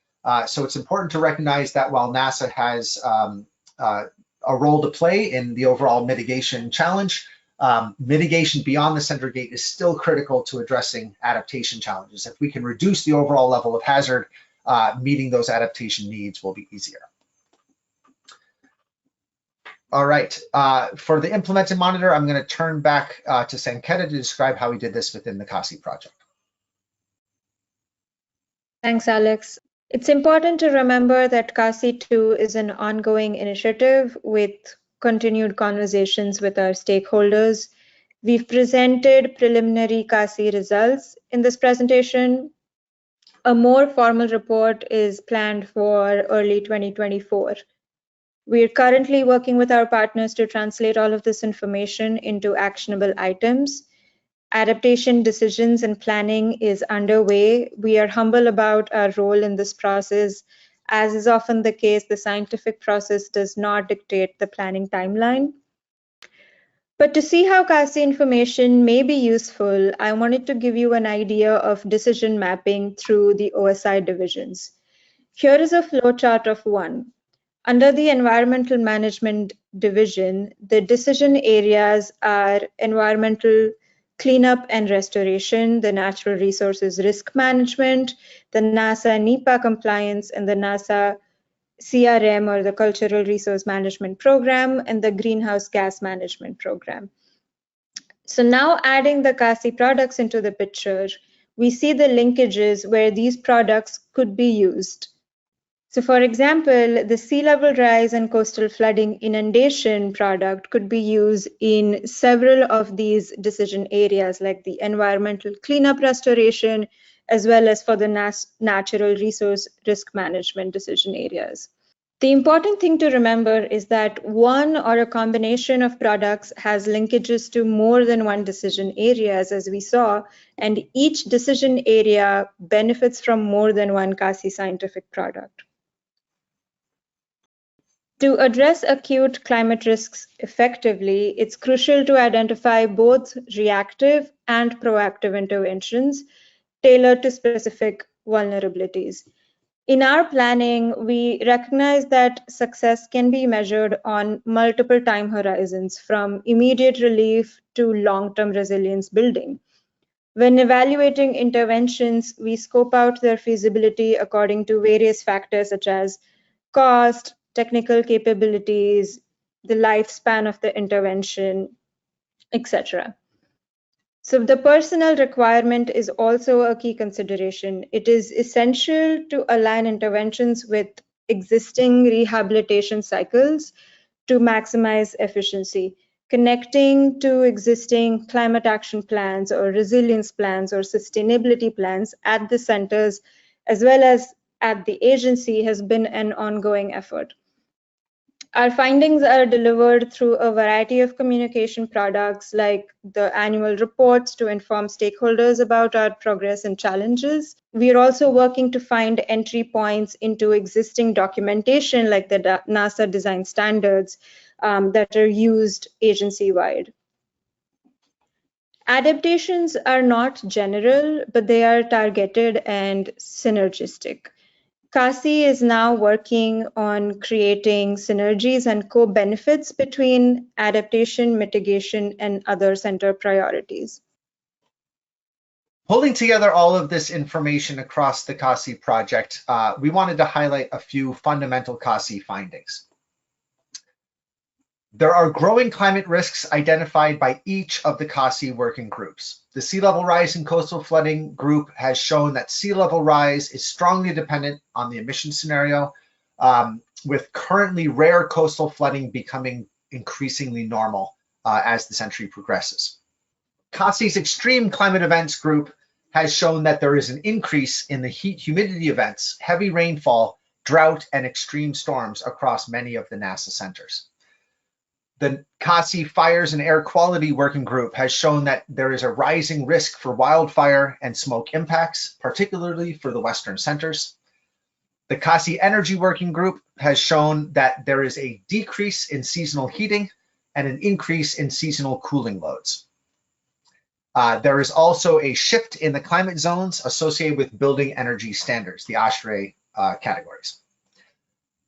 So it's important to recognize that while NASA has a role to play in the overall mitigation challenge, mitigation beyond the center gate is still critical to addressing adaptation challenges. If we can reduce the overall level of hazard, meeting those adaptation needs will be easier. All right, for the implement and monitor, I'm going to turn back to Sanketa to describe how we did this within the CASI project. Thanks, Alex. It's important to remember that CASI 2 is an ongoing initiative with continued conversations with our stakeholders. We've presented preliminary CASI results in this presentation. A more formal report is planned for early 2024. We're currently working with our partners to translate all of this information into actionable items. Adaptation decisions and planning is underway. We are humble about our role in this process. As is often the case, the scientific process does not dictate the planning timeline. But to see how CASI information may be useful, I wanted to give you an idea of decision mapping through the OSI divisions. Here is a flowchart of one. Under the Environmental Management Division, the decision areas are environmental cleanup and restoration, the natural resources risk management, the NASA NEPA compliance, and the NASA CRM, or the Cultural Resource Management Program, and the Greenhouse Gas Management Program. So now adding the CASI products into the picture, we see the linkages where these products could be used. So for example, the sea level rise and coastal flooding inundation product could be used in several of these decision areas, like the environmental cleanup restoration, as well as for the natural resource risk management decision areas. The important thing to remember is that one or a combination of products has linkages to more than one decision areas, as we saw, and each decision area benefits from more than one CASI scientific product. To address acute climate risks effectively, it's crucial to identify both reactive and proactive interventions tailored to specific vulnerabilities. In our planning, we recognize that success can be measured on multiple time horizons, from immediate relief to long-term resilience building. When evaluating interventions, we scope out their feasibility according to various factors such as cost, technical capabilities, the lifespan of the intervention, etc. So the personnel requirement is also a key consideration. It is essential to align interventions with existing rehabilitation cycles to maximize efficiency. Connecting to existing climate action plans or resilience plans or sustainability plans at the centers as well as at the agency has been an ongoing effort. Our findings are delivered through a variety of communication products like the annual reports to inform stakeholders about our progress and challenges. We are also working to find entry points into existing documentation like the NASA design standards that are used agency-wide. Adaptations are not general, but they are targeted and synergistic. CASI is now working on creating synergies and co-benefits between adaptation, mitigation, and other center priorities. Pulling together all of this information across the CASI project, we wanted to highlight a few fundamental CASI findings. There are growing climate risks identified by each of the CASI working groups. The sea level rise and coastal flooding group has shown that sea level rise is strongly dependent on the emission scenario, with currently rare coastal flooding becoming increasingly normal as the century progresses. CASI's extreme climate events group has shown that there is an increase in the heat humidity events, heavy rainfall, drought, and extreme storms across many of the NASA centers. The CASI Fires and Air Quality Working Group has shown that there is a rising risk for wildfire and smoke impacts, particularly for the Western centers. The CASI Energy Working Group has shown that there is a decrease in seasonal heating and an increase in seasonal cooling loads. There is also a shift in the climate zones associated with building energy standards, the ARSET categories.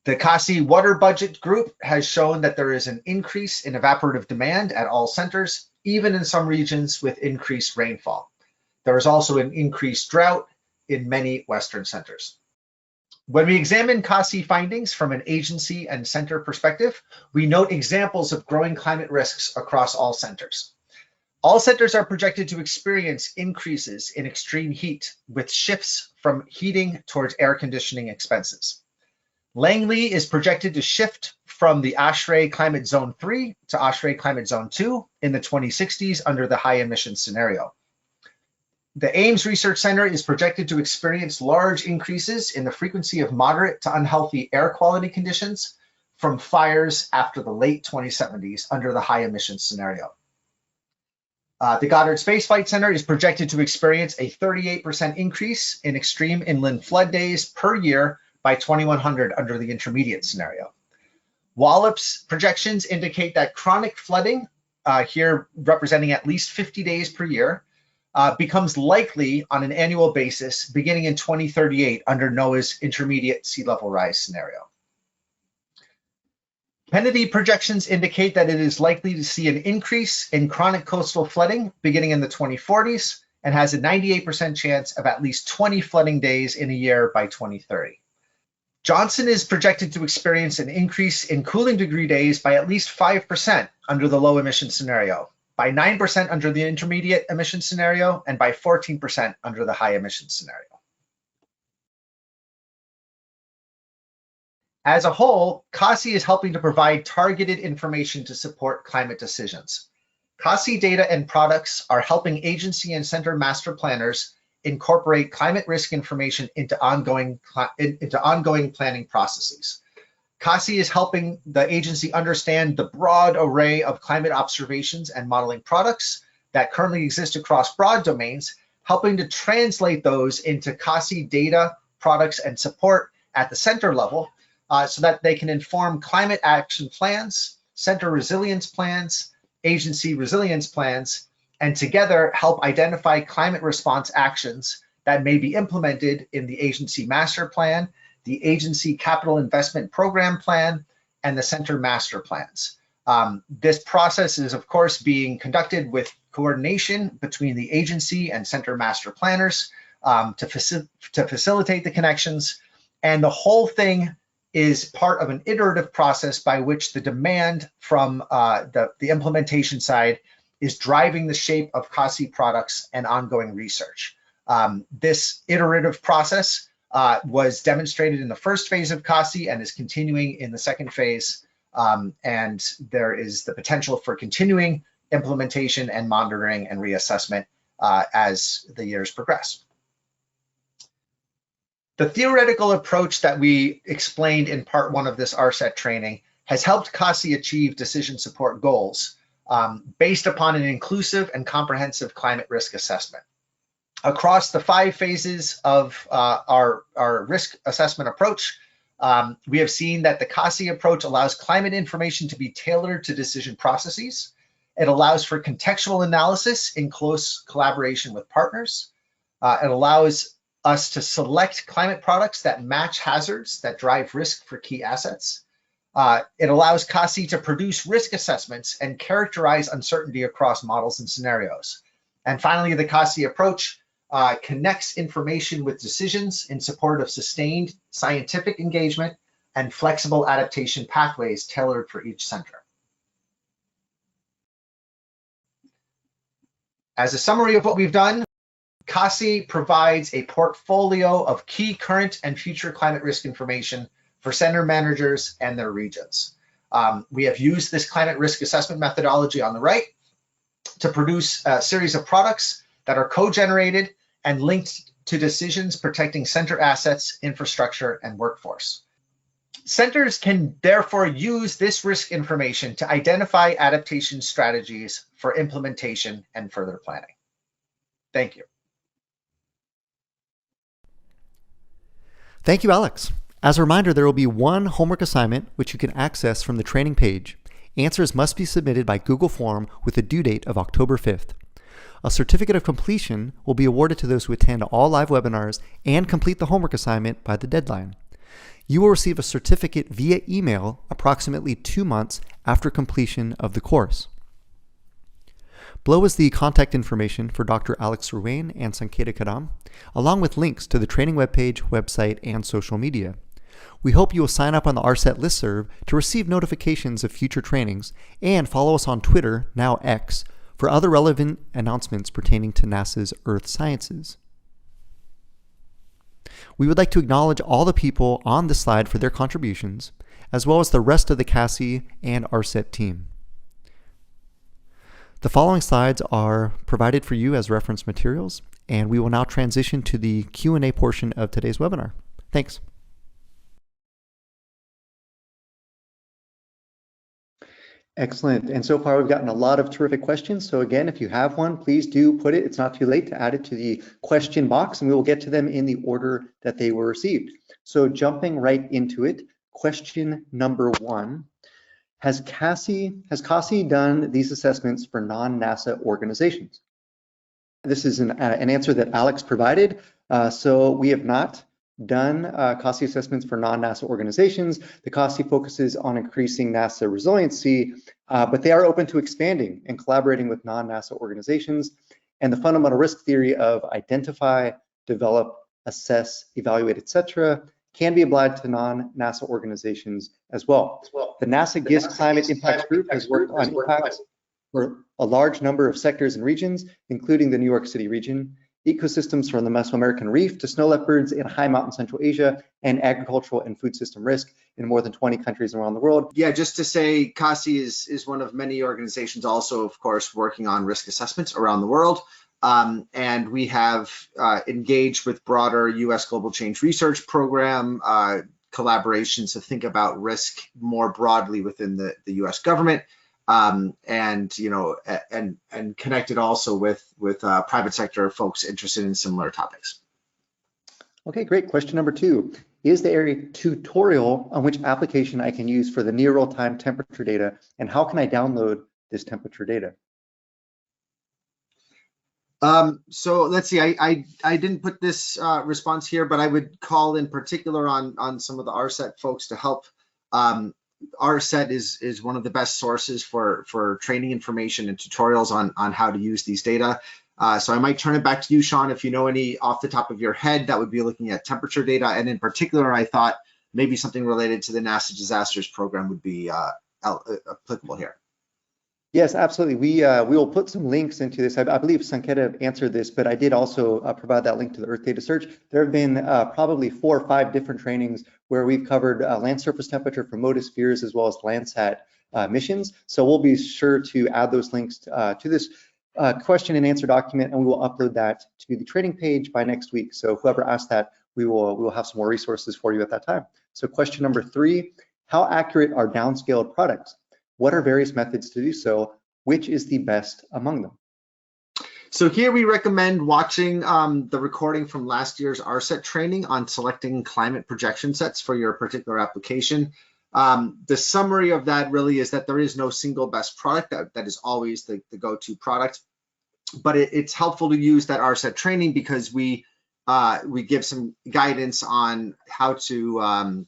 The CASI Water Budget Group has shown that there is an increase in evaporative demand at all centers, even in some regions with increased rainfall. There is also an increased drought in many Western centers. When we examine CASI findings from an agency and center perspective, we note examples of growing climate risks across all centers. All centers are projected to experience increases in extreme heat with shifts from heating towards air conditioning expenses. Langley is projected to shift from the ARSET Climate Zone 3 to ARSET Climate Zone 2 in the 2060s under the high emission scenario. The Ames Research Center is projected to experience large increases in the frequency of moderate to unhealthy air quality conditions from fires after the late 2070s under the high emission scenario. The Goddard Space Flight Center is projected to experience a 38% increase in extreme inland flood days per year by 2100 under the intermediate scenario. Wallop's projections indicate that chronic flooding, here representing at least 50 days per year, becomes likely on an annual basis beginning in 2038 under NOAA's intermediate sea level rise scenario. Kennedy projections indicate that it is likely to see an increase in chronic coastal flooding beginning in the 2040s and has a 98% chance of at least 20 flooding days in a year by 2030. Johnson is projected to experience an increase in cooling degree days by at least 5% under the low emission scenario, by 9% under the intermediate emission scenario, and by 14% under the high emission scenario. As a whole, CASI is helping to provide targeted information to support climate decisions. CASI data and products are helping agency and center master planners incorporate climate risk information into ongoing planning processes. CASI is helping the agency understand the broad array of climate observations and modeling products that currently exist across broad domains, helping to translate those into CASI data, products, and support at the center level so that they can inform climate action plans, center resilience plans, agency resilience plans, and together help identify climate response actions that may be implemented in the agency master plan, the agency capital investment program plan, and the center master plans. This process is, of course, being conducted with coordination between the agency and center master planners to facilitate the connections. And the whole thing is part of an iterative process by which the demand from the implementation side is driving the shape of CASI products and ongoing research. This iterative process was demonstrated in the first phase of CASI and is continuing in the second phase. And there is the potential for continuing implementation and monitoring and reassessment as the years progress. The theoretical approach that we explained in part 1 of this ARSET training has helped CASI achieve decision support goals based upon an inclusive and comprehensive climate risk assessment. Across the 5 phases of our risk assessment approach, we have seen that the CASI approach allows climate information to be tailored to decision processes. It allows for contextual analysis in close collaboration with partners. It allows us to select climate products that match hazards that drive risk for key assets. It allows CASI to produce risk assessments and characterize uncertainty across models and scenarios. And finally, the CASI approach connects information with decisions in support of sustained scientific engagement and flexible adaptation pathways tailored for each center. As a summary of what we've done, CASI provides a portfolio of key current and future climate risk information for center managers and their regions. We have used this climate risk assessment methodology on the right to produce a series of products that are co-generated and linked to decisions protecting center assets, infrastructure, and workforce. Centers can therefore use this risk information to identify adaptation strategies for implementation and further planning. Thank you. Thank you, Alex. As a reminder, there will be one homework assignment which you can access from the training page. Answers must be submitted by Google Form with a due date of October 5th. A certificate of completion will be awarded to those who attend all live webinars and complete the homework assignment by the deadline. You will receive a certificate via email approximately 2 months after completion of the course. Below is the contact information for Dr. Alex Ruane and Sanketa Kadam, along with links to the training webpage, website, and social media. We hope you will sign up on the ARSET listserv to receive notifications of future trainings and follow us on Twitter, now X, for other relevant announcements pertaining to NASA's Earth Sciences. We would like to acknowledge all the people on this slide for their contributions, as well as the rest of the CASI and ARSET team. The following slides are provided for you as reference materials, and we will now transition to the Q&A portion of today's webinar. Thanks. Excellent. And so far, we've gotten a lot of terrific questions. So again, if you have one, please do put it. It's not too late to add it to the question box, and we will get to them in the order that they were received. So jumping right into it, question number 1. Has CASI done these assessments for non-NASA organizations? This is an answer that Alex provided. So we have not done CASI assessments for non-NASA organizations. The CASI focuses on increasing NASA resiliency, but they are open to expanding and collaborating with non-NASA organizations. And the fundamental risk theory of identify, develop, assess, evaluate, etc., can be applied to non-NASA organizations as well. The NASA GIS Climate Impacts Group has worked on impacts for a large number of sectors and regions, including the New York City region, ecosystems from the Mesoamerican reef to snow leopards in high mountain Central Asia, and agricultural and food system risk in more than 20 countries around the world. Yeah, just to say, CASI is one of many organizations also, of course, working on risk assessments around the world. And we have engaged with broader U.S. Global Change Research Program collaborations to think about risk more broadly within the U.S. government. And you know, and connected also with private sector folks interested in similar topics. Okay, great. Question number 2. Is there a tutorial on which application I can use for the near real-time temperature data, and how can I download this temperature data? So let's see, I didn't put this response here, but I would call in particular on some of the ARSET folks to help. ARSET is one of the best sources for training information and tutorials on how to use these data. So I might turn it back to you, Sean, if you know any off the top of your head that would be looking at temperature data. And in particular, I thought maybe something related to the NASA Disasters Program would be applicable here. Yes, absolutely. We will put some links into this. I believe Sanketa answered this, but I did also provide that link to the Earth Data Search. There have been probably 4 or 5 different trainings where we've covered land surface temperature for MODIS spheres as well as Landsat missions. So we'll be sure to add those links to this question and answer document, and we will upload that to the training page by next week. So whoever asked that, we will have some more resources for you at that time. So question number 3, how accurate are downscaled products? What are various methods to do so? Which is the best among them? So here we recommend watching the recording from last year's ARSET training on selecting climate projection sets for your particular application. The summary of that really is that there is no single best product that is always the go-to product, but it's helpful to use that ARSET training because we give some guidance on how to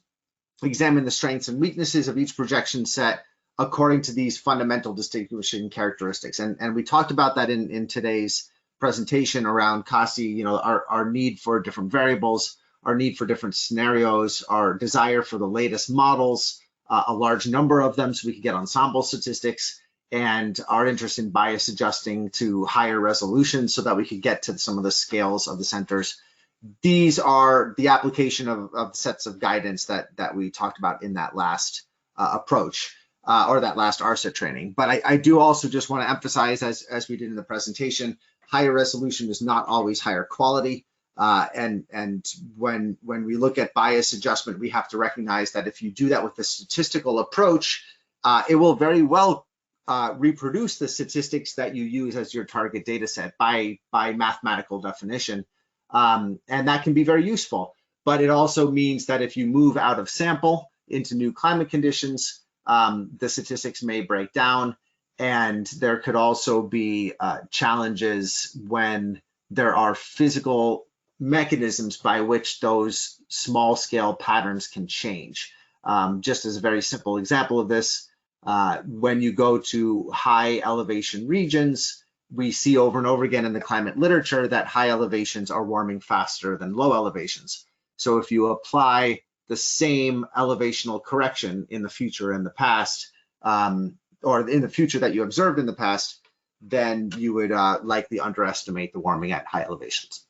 examine the strengths and weaknesses of each projection set according to these fundamental distinguishing characteristics. And we talked about that in today's presentation around CASI, you know, our need for different variables, our need for different scenarios, our desire for the latest models, a large number of them so we can get ensemble statistics, and our interest in bias adjusting to higher resolution so that we could get to some of the scales of the centers. These are the application of sets of guidance that we talked about in that last approach. Or that last ARSET training. But I do also just want to emphasize, as we did in the presentation, higher resolution is not always higher quality. And when we look at bias adjustment, we have to recognize that if you do that with the statistical approach, it will very well reproduce the statistics that you use as your target data set by mathematical definition. And that can be very useful. But it also means that if you move out of sample into new climate conditions, the statistics may break down. And there could also be challenges when there are physical mechanisms by which those small scale patterns can change. Just as a very simple example of this, when you go to high elevation regions, we see over and over again in the climate literature that high elevations are warming faster than low elevations. So if you apply the same elevational correction in the future and the past, or in the future that you observed in the past, then you would likely underestimate the warming at high elevations.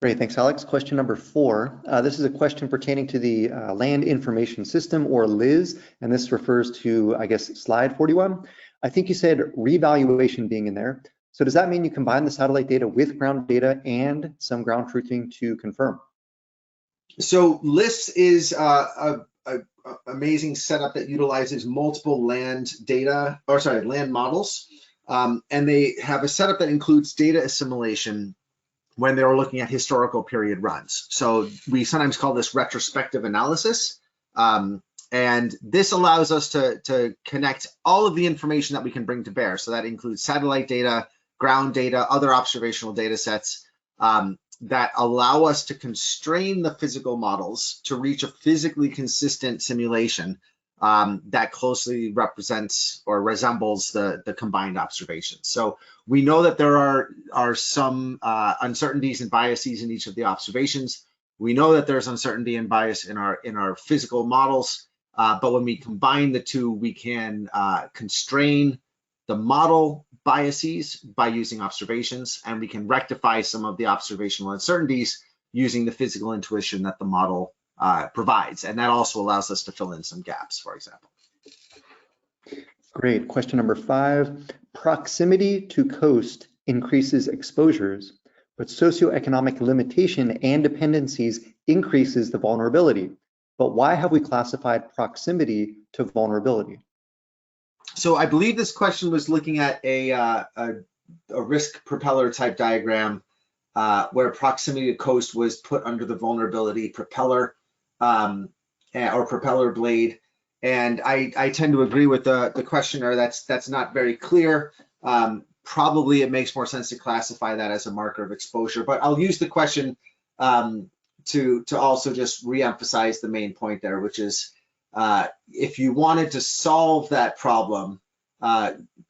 Great, thanks, Alex. Question number 4. This is a question pertaining to the Land Information System, or LIS, and this refers to, I guess, slide 41. I think you said revaluation being in there. So does that mean you combine the satellite data with ground data and some ground truthing to confirm? So LIS is a amazing setup that utilizes multiple land models, and they have a setup that includes data assimilation when they were looking at historical period runs. So we sometimes call this retrospective analysis, and this allows us to connect all of the information that we can bring to bear. So that includes satellite data, ground data, other observational data sets, that allow us to constrain the physical models to reach a physically consistent simulation that closely represents or resembles the combined observations. So we know that there are some uncertainties and biases in each of the observations. We know that there's uncertainty and bias in our physical models, but when we combine the two, we can constrain the model biases by using observations, and we can rectify some of the observational uncertainties using the physical intuition that the model provides. And that also allows us to fill in some gaps, for example. Great. Question number 5. Proximity to coast increases exposures, but socioeconomic limitation and dependencies increases the vulnerability. But why have we classified proximity to vulnerability? So I believe this question was looking at a risk propeller type diagram where proximity to coast was put under the vulnerability propeller or propeller blade. And I tend to agree with the questioner. That's not very clear. Probably it makes more sense to classify that as a marker of exposure, but I'll use the question to also just reemphasize the main point there, which is if you wanted to solve that problem,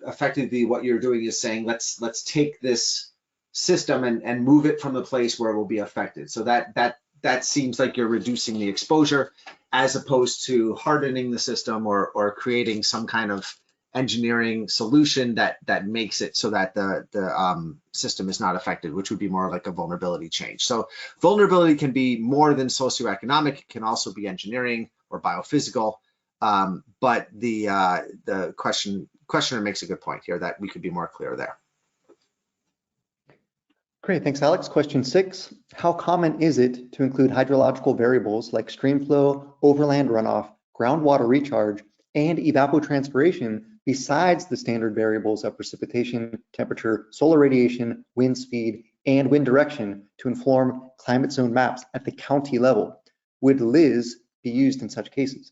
effectively what you're doing is saying, let's take this system and move it from the place where it will be affected. So that seems like you're reducing the exposure as opposed to hardening the system or creating some kind of engineering solution that makes it so that the system is not affected, which would be more like a vulnerability change. So vulnerability can be more than socioeconomic, it can also be engineering or biophysical, but the questioner makes a good point here that we could be more clear there. Great, thanks, Alex. Question 6, how common is it to include hydrological variables like stream flow, overland runoff, groundwater recharge, and evapotranspiration besides the standard variables of precipitation, temperature, solar radiation, wind speed, and wind direction to inform climate zone maps at the county level? Would LIS be used in such cases?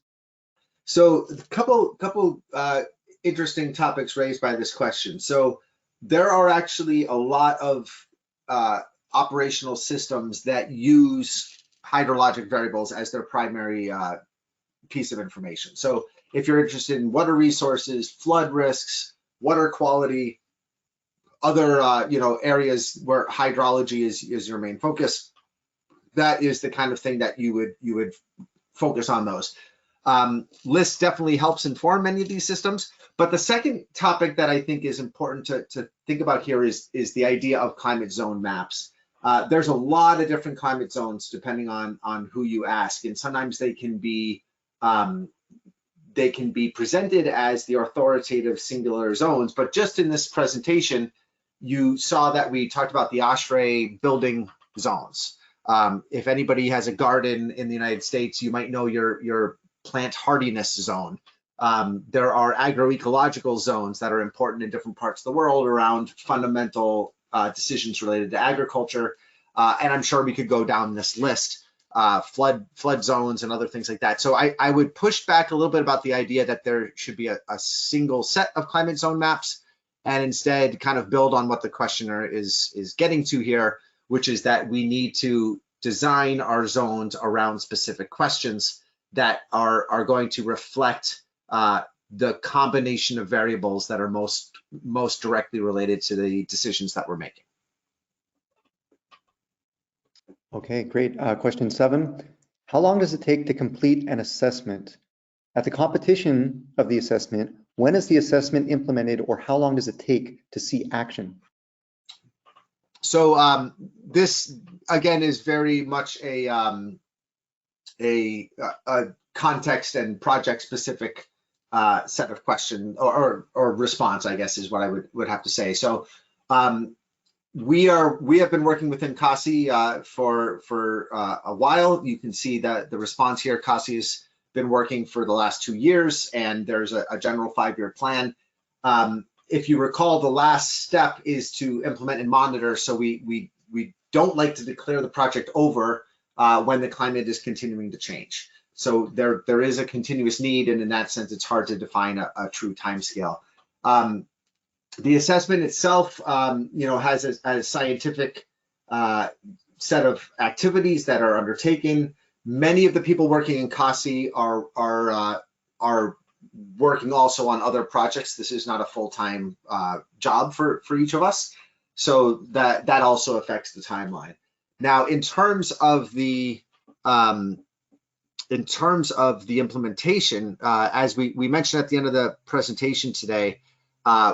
So a couple interesting topics raised by this question. So there are actually a lot of operational systems that use hydrologic variables as their primary piece of information. So if you're interested in water resources, flood risks, water quality, other areas where hydrology is your main focus, that is the kind of thing that you would focus on those. LIS definitely helps inform many of these systems, but the second topic that I think is important to think about here is the idea of climate zone maps. There's a lot of different climate zones depending on who you ask, and sometimes they can be presented as the authoritative singular zones, but just in this presentation, you saw that we talked about the ARSET building zones. If anybody has a garden in the United States, you might know your plant hardiness zone. There are agroecological zones that are important in different parts of the world around fundamental decisions related to agriculture. And I'm sure we could go down this list, flood zones and other things like that. So I would push back a little bit about the idea that there should be a single set of climate zone maps, and instead kind of build on what the questioner is getting to here, which is that we need to design our zones around specific questions that are going to reflect the combination of variables that are most directly related to the decisions that we're making. Okay, great. Question 7. How long does it take to complete an assessment? At the competition of the assessment, when is the assessment implemented, or how long does it take to see action? So this again is very much a context and project specific set of questions or response, I guess, is what I would have to say. So we have been working within CASI for a while. You can see that the response here, CASI has been working for the last 2 years, and there's a general 5-year plan. If you recall, the last step is to implement and monitor. So we don't like to declare the project over when the climate is continuing to change. So there is a continuous need, and in that sense, it's hard to define a true timescale. The assessment itself, has a scientific set of activities that are undertaken. Many of the people working in CASI are working also on other projects. This is not a full-time job for each of us, so that also affects the timeline. Now, in terms of the implementation, as we mentioned at the end of the presentation today,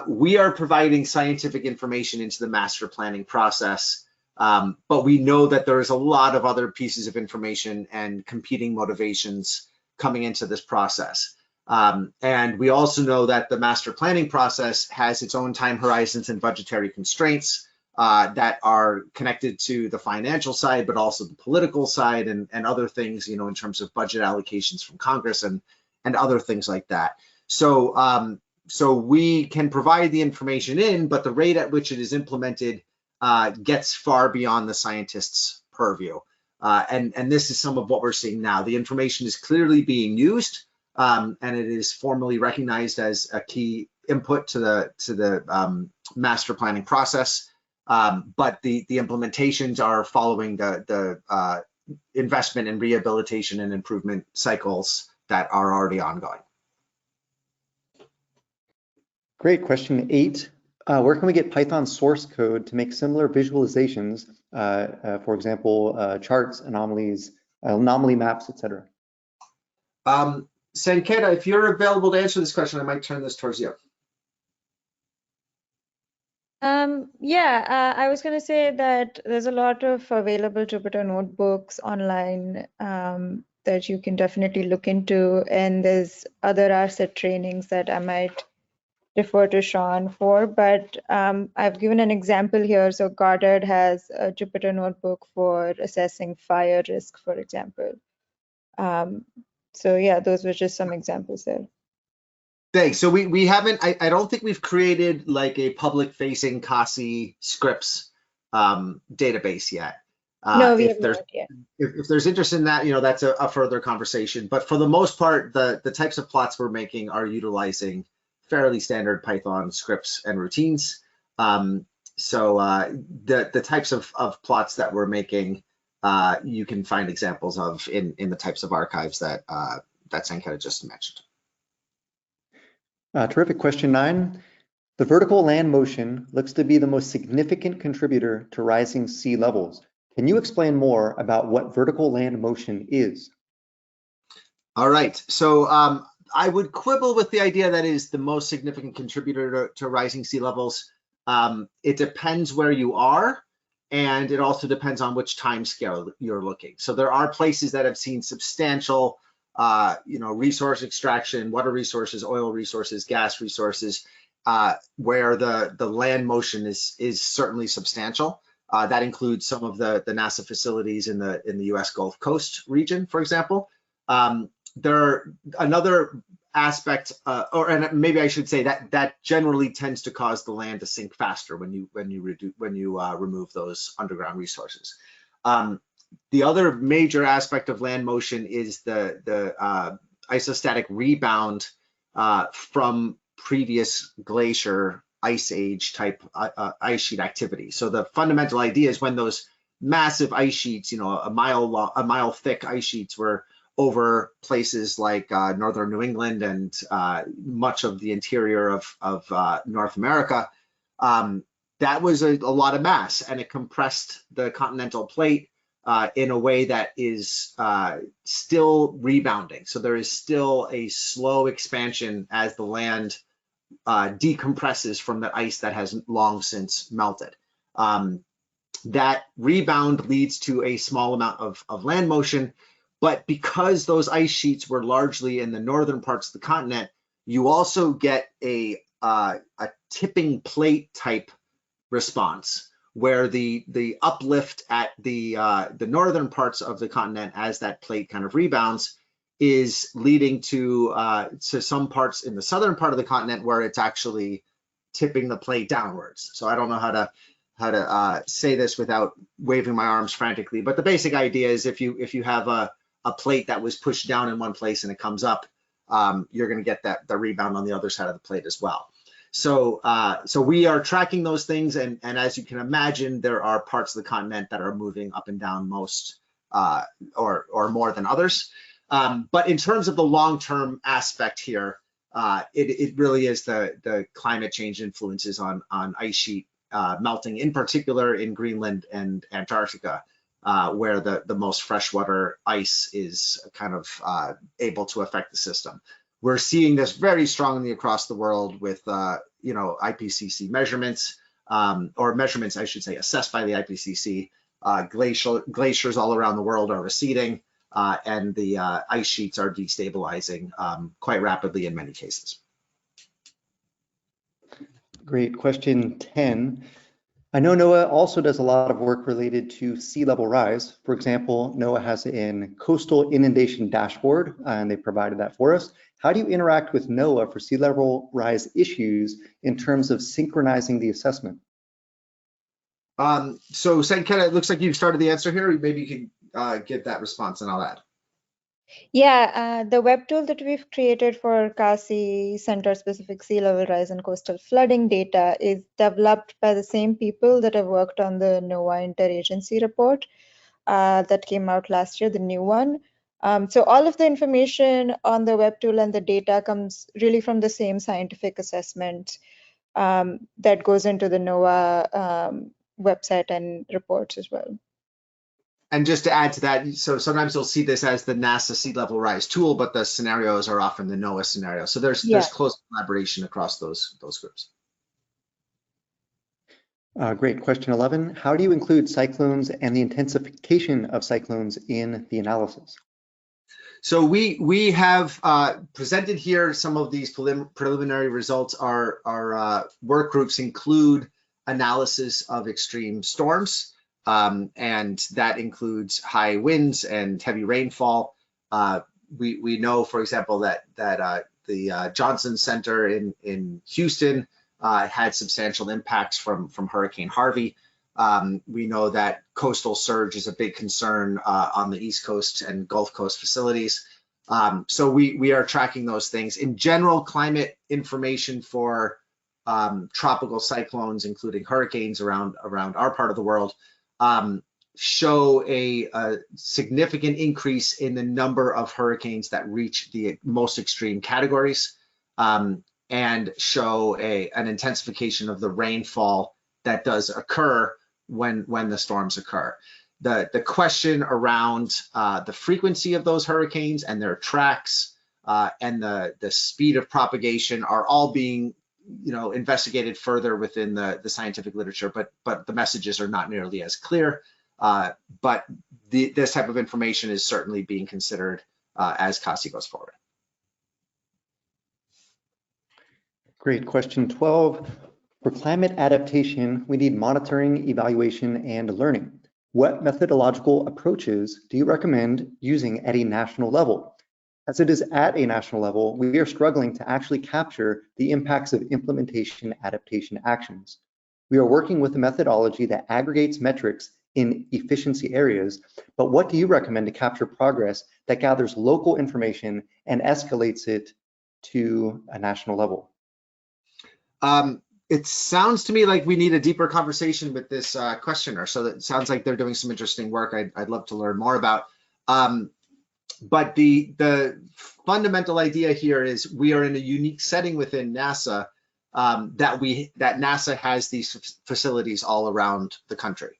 we are providing scientific information into the master planning process, but we know that there is a lot of other pieces of information and competing motivations coming into this process. And we also know that the master planning process has its own time horizons and budgetary constraints that are connected to the financial side, but also the political side and other things, in terms of budget allocations from Congress and other things like that. So we can provide the information in, but the rate at which it is implemented gets far beyond the scientists' purview. And this is some of what we're seeing now. The information is clearly being used, and it is formally recognized as a key input to the master planning process. But the implementations are following the investment in rehabilitation and improvement cycles that are already ongoing. Great. Question 8. Where can we get Python source code to make similar visualizations, for example, charts, anomalies, anomaly maps, etc.? Sanketa, if you're available to answer this question, I might turn this towards you. I was going to say that there's a lot of available Jupyter notebooks online that you can definitely look into, and there's other ARSET trainings that I might refer to Sean for, but I've given an example here. So Goddard has a Jupyter notebook for assessing fire risk, for example. So yeah, those were just some examples there. Thanks. So we haven't, I don't think we've created like a public facing CASI scripts database yet. No, we have not yet. If there's interest in that, that's a further conversation. But for the most part, the types of plots we're making are utilizing fairly standard Python scripts and routines. So the types of plots that we're making, you can find examples of in the types of archives that Sanketa just mentioned. Terrific. Question 9. The vertical land motion looks to be the most significant contributor to rising sea levels. Can you explain more about what vertical land motion is? All right. So I would quibble with the idea that it is the most significant contributor to rising sea levels. It depends where you are, and it also depends on which time scale you're looking. So there are places that have seen substantial resource extraction, water resources, oil resources, gas resources, where the land motion is certainly substantial. That includes some of the NASA facilities in the U.S. Gulf Coast region, for example. Another aspect, and maybe I should say that generally tends to cause the land to sink faster when you remove those underground resources. The other major aspect of land motion is the isostatic rebound from previous glacier ice age type ice sheet activity. So the fundamental idea is when those massive ice sheets, a mile thick ice sheets were over places like northern New England and much of the interior of North America, that was a lot of mass, and it compressed the continental plate in a way that is still rebounding. So there is still a slow expansion as the land decompresses from the ice that has long since melted. That rebound leads to a small amount of land motion, but because those ice sheets were largely in the northern parts of the continent, you also get a tipping plate type response, where the uplift at the northern parts of the continent as that plate kind of rebounds is leading to some parts in the southern part of the continent where it's actually tipping the plate downwards. So I don't know how to say this without waving my arms frantically, but the basic idea is if you have a plate that was pushed down in one place and it comes up, you're going to get the rebound on the other side of the plate as well. So we are tracking those things, and as you can imagine, there are parts of the continent that are moving up and down most or more than others. But in terms of the long-term aspect here, it really is the climate change influences on ice sheet melting, in particular in Greenland and Antarctica, where the most freshwater ice is kind of able to affect the system. We're seeing this very strongly across the world with IPCC measurements, or measurements, I should say, assessed by the IPCC. Glaciers all around the world are receding, and the ice sheets are destabilizing quite rapidly in many cases. Great. Question 10. I know NOAA also does a lot of work related to sea level rise. For example, NOAA has an coastal inundation dashboard, and they provided that for us. How do you interact with NOAA for sea level rise issues in terms of synchronizing the assessment? So Sanketa, it looks like you've started the answer here. Maybe you can give that response and I'll add. Yeah, the web tool that we've created for CASI, Center-Specific Sea Level Rise and Coastal Flooding data, is developed by the same people that have worked on the NOAA Interagency report that came out last year, the new one. So all of the information on the web tool and the data comes really from the same scientific assessment that goes into the NOAA website and reports as well. And just to add to that, so sometimes you'll see this as the NASA sea level rise tool, but the scenarios are often the NOAA scenario. So there's close collaboration across those groups. Great. Question 11. How do you include cyclones and the intensification of cyclones in the analysis? So we have presented here some of these preliminary results. Our work groups include analysis of extreme storms. And that includes high winds and heavy rainfall. We know, for example, that the Johnson Center in Houston had substantial impacts from Hurricane Harvey. We know that coastal surge is a big concern on the East Coast and Gulf Coast facilities. So we are tracking those things. In general, climate information for tropical cyclones, including hurricanes around our part of the world, show a significant increase in the number of hurricanes that reach the most extreme categories, and show an intensification of the rainfall that does occur when the storms occur. The question around the frequency of those hurricanes and their tracks and the speed of propagation are all being investigated further within the scientific literature, but the messages are not nearly as clear. But this type of information is certainly being considered as CASI goes forward. Great. Question 12. For climate adaptation, we need monitoring, evaluation, and learning. What methodological approaches do you recommend using at a national level? As it is at a national level, we are struggling to actually capture the impacts of implementation adaptation actions. We are working with a methodology that aggregates metrics in efficiency areas, but what do you recommend to capture progress that gathers local information and escalates it to a national level? It sounds to me like we need a deeper conversation with this questioner. So that sounds like they're doing some interesting work I'd love to learn more about. But the fundamental idea here is we are in a unique setting within NASA that NASA has these facilities all around the country.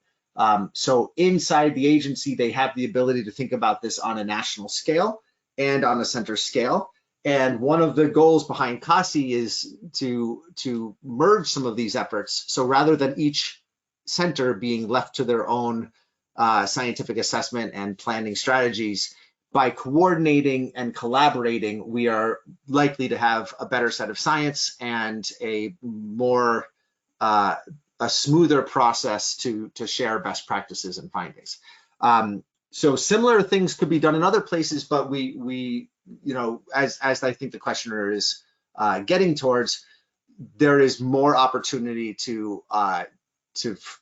So inside the agency, they have the ability to think about this on a national scale and on a center scale. And one of the goals behind CASI is to merge some of these efforts. So rather than each center being left to their own scientific assessment and planning strategies, by coordinating and collaborating, we are likely to have a better set of science and a more a smoother process to share best practices and findings. So similar things could be done in other places, but we you know, as I think the questioner is getting towards, there is more opportunity to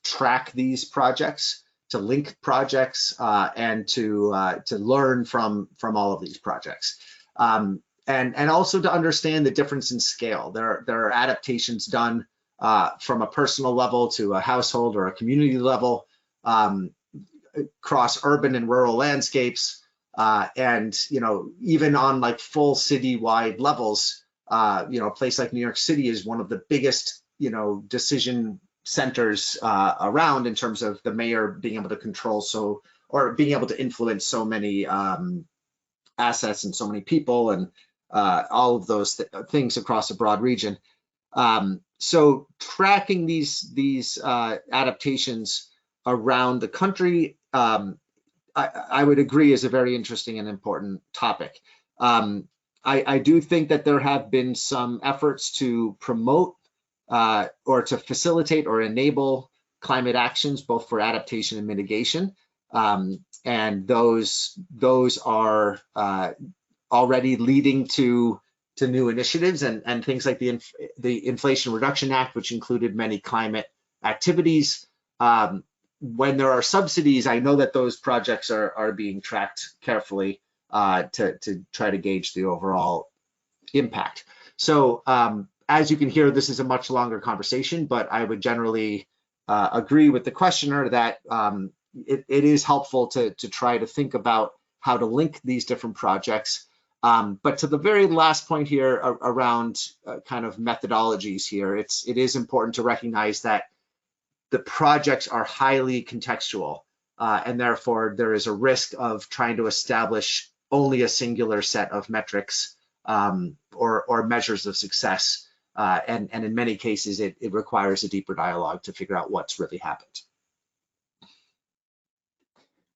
track these projects, to link projects, and to learn from all of these projects, and also to understand the difference in scale. There are adaptations done from a personal level to a household or a community level, across urban and rural landscapes, and you know, even on like full city-wide levels. You know, a place like New York City is one of the biggest, you know, decision centers around in terms of the mayor being able to control or being able to influence so many assets and so many people and all of those things across a broad region. So tracking these adaptations around the country, I would agree, is a very interesting and important topic. I do think that there have been some efforts to promote or to facilitate or enable climate actions, both for adaptation and mitigation. And those are already leading to new initiatives and things like the Inflation Reduction Act, which included many climate activities. When there are subsidies, I know that those projects are being tracked carefully to try to gauge the overall impact. So as you can hear, this is a much longer conversation, but I would generally agree with the questioner that it is helpful to try to think about how to link these different projects. But to the very last point here around kind of methodologies here, it is important to recognize that the projects are highly contextual, and therefore there is a risk of trying to establish only a singular set of metrics or measures of success. And in many cases, it requires a deeper dialogue to figure out what's really happened.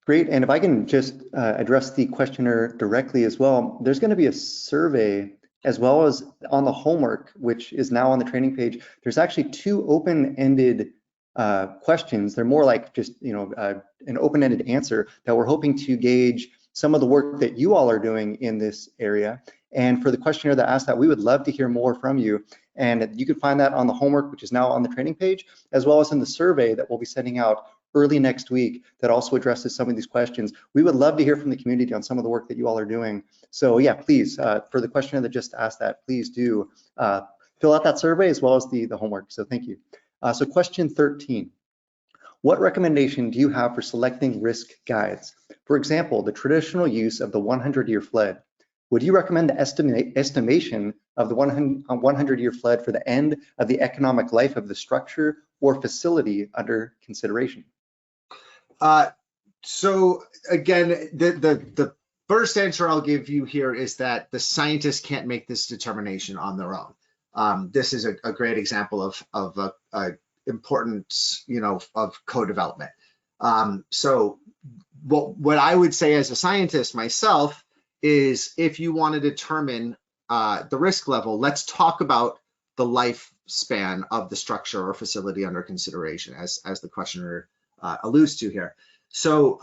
Great, and if I can just address the questioner directly as well, there's going to be a survey as well as on the homework, which is now on the training page. There's actually two open-ended questions. They're more like just, you know, an open-ended answer that we're hoping to gauge some of the work that you all are doing in this area. And for the questioner that asked that, we would love to hear more from you. And you can find that on the homework, which is now on the training page, as well as in the survey that we'll be sending out early next week that also addresses some of these questions. We would love to hear from the community on some of the work that you all are doing. So yeah, please, for the questioner that just asked that, please do fill out that survey as well as the homework. So thank you. So question 13. What recommendation do you have for selecting risk guides? For example, the traditional use of the 100-year flood. Would you recommend the estimation of the 100-year flood for the end of the economic life of the structure or facility under consideration? So again, the first answer I'll give you here is that the scientists can't make this determination on their own. This is a great example of importance, you know, of co-development. So what I would say as a scientist myself is, if you want to determine the risk level, let's talk about the lifespan of the structure or facility under consideration, as the questioner alludes to here. So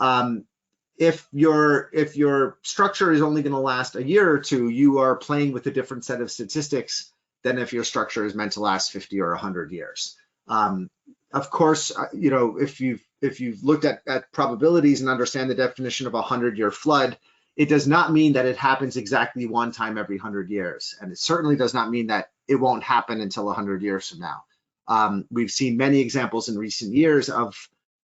if your structure is only going to last a year or two, you are playing with a different set of statistics than if your structure is meant to last 50 or 100 years. Of course, you know, if you've looked at probabilities and understand the definition of a 100-year flood, it does not mean that it happens exactly one time every 100 years. And it certainly does not mean that it won't happen until 100 years from now. We've seen many examples in recent years of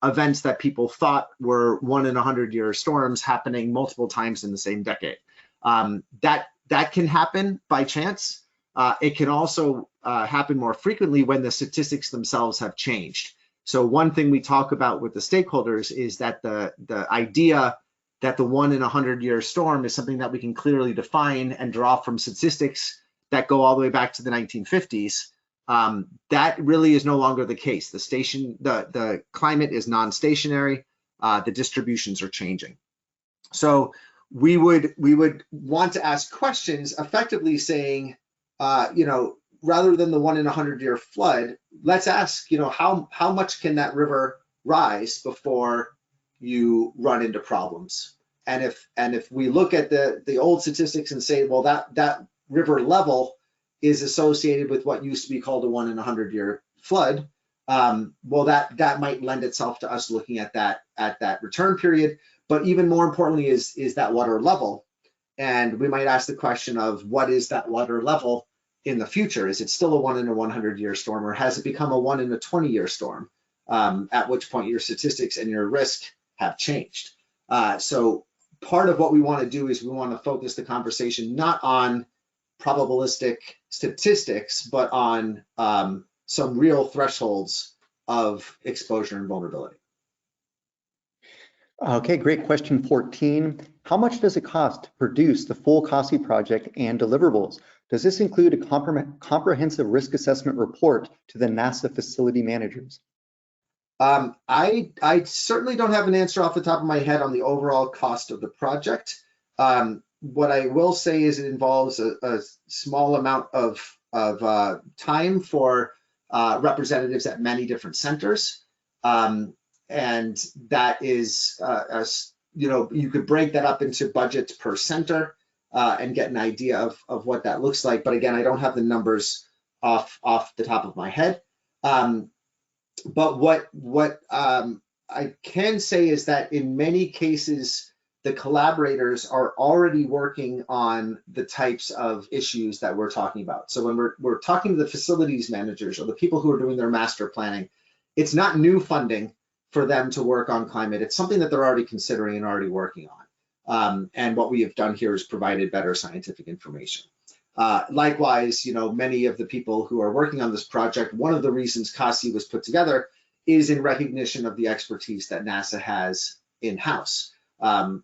events that people thought were 1 in 100-year storms happening multiple times in the same decade. That can happen by chance. It can also happen more frequently when the statistics themselves have changed. So one thing we talk about with the stakeholders is that the idea that the 1 in 100-year storm is something that we can clearly define and draw from statistics that go all the way back to the 1950s. That really is no longer the case. The climate is non-stationary. The distributions are changing. So we would want to ask questions, effectively saying, you know, rather than the 1 in 100-year flood, let's ask, you know, how much can that river rise before you run into problems? And if we look at the old statistics and say, well, that river level is associated with what used to be called a 1 in 100-year flood, well, that might lend itself to us looking at that return period. But even more importantly is that water level. And we might ask the question of, what is that water level in the future? Is it still a 1 in a 100-year storm, or has it become a 1 in a 20-year storm? At which point your statistics and your risk have changed. So part of what we want to do is we want to focus the conversation not on probabilistic statistics, but on some real thresholds of exposure and vulnerability. Okay, great. Question 14. How much does it cost to produce the full CASI project and deliverables? Does this include a comprehensive risk assessment report to the NASA facility managers? I certainly don't have an answer off the top of my head on the overall cost of the project. What I will say is it involves a small amount of time for representatives at many different centers. And that is, you know, you could break that up into budgets per center and get an idea of what that looks like. But again, I don't have the numbers off the top of my head. But what I can say is that in many cases, the collaborators are already working on the types of issues that we're talking about. So when we're talking to the facilities managers or the people who are doing their master planning, it's not new funding for them to work on climate. It's something that they're already considering and already working on. And what we have done here is provided better scientific information. Likewise, you know, many of the people who are working on this project, one of the reasons CASI was put together is in recognition of the expertise that NASA has in-house.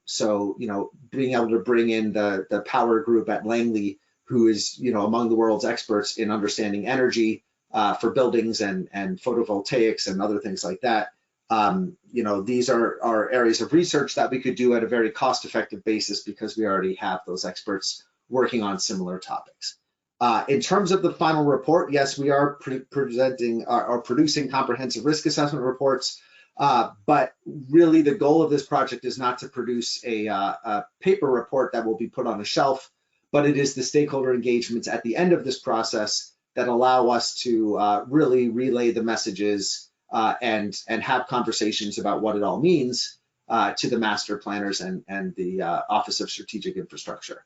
So, you know, being able to bring in the power group at Langley, who is, you know, among the world's experts in understanding energy for buildings and photovoltaics and other things like that. You know, these are areas of research that we could do at a very cost-effective basis because we already have those experts working on similar topics. In terms of the final report, yes, we are presenting or producing comprehensive risk assessment reports, but really the goal of this project is not to produce a paper report that will be put on a shelf, but it is the stakeholder engagements at the end of this process that allow us to really relay the messages and have conversations about what it all means to the master planners and the Office of Strategic Infrastructure.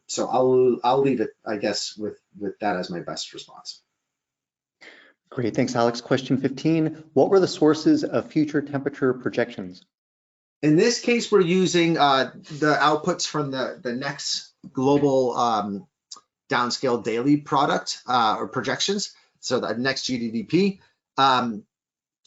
So I'll leave it, I guess, with that as my best response. Great, thanks, Alex. Question 15, what were the sources of future temperature projections? In this case, we're using the outputs from the next global downscale daily product or projections, so the next GDDP.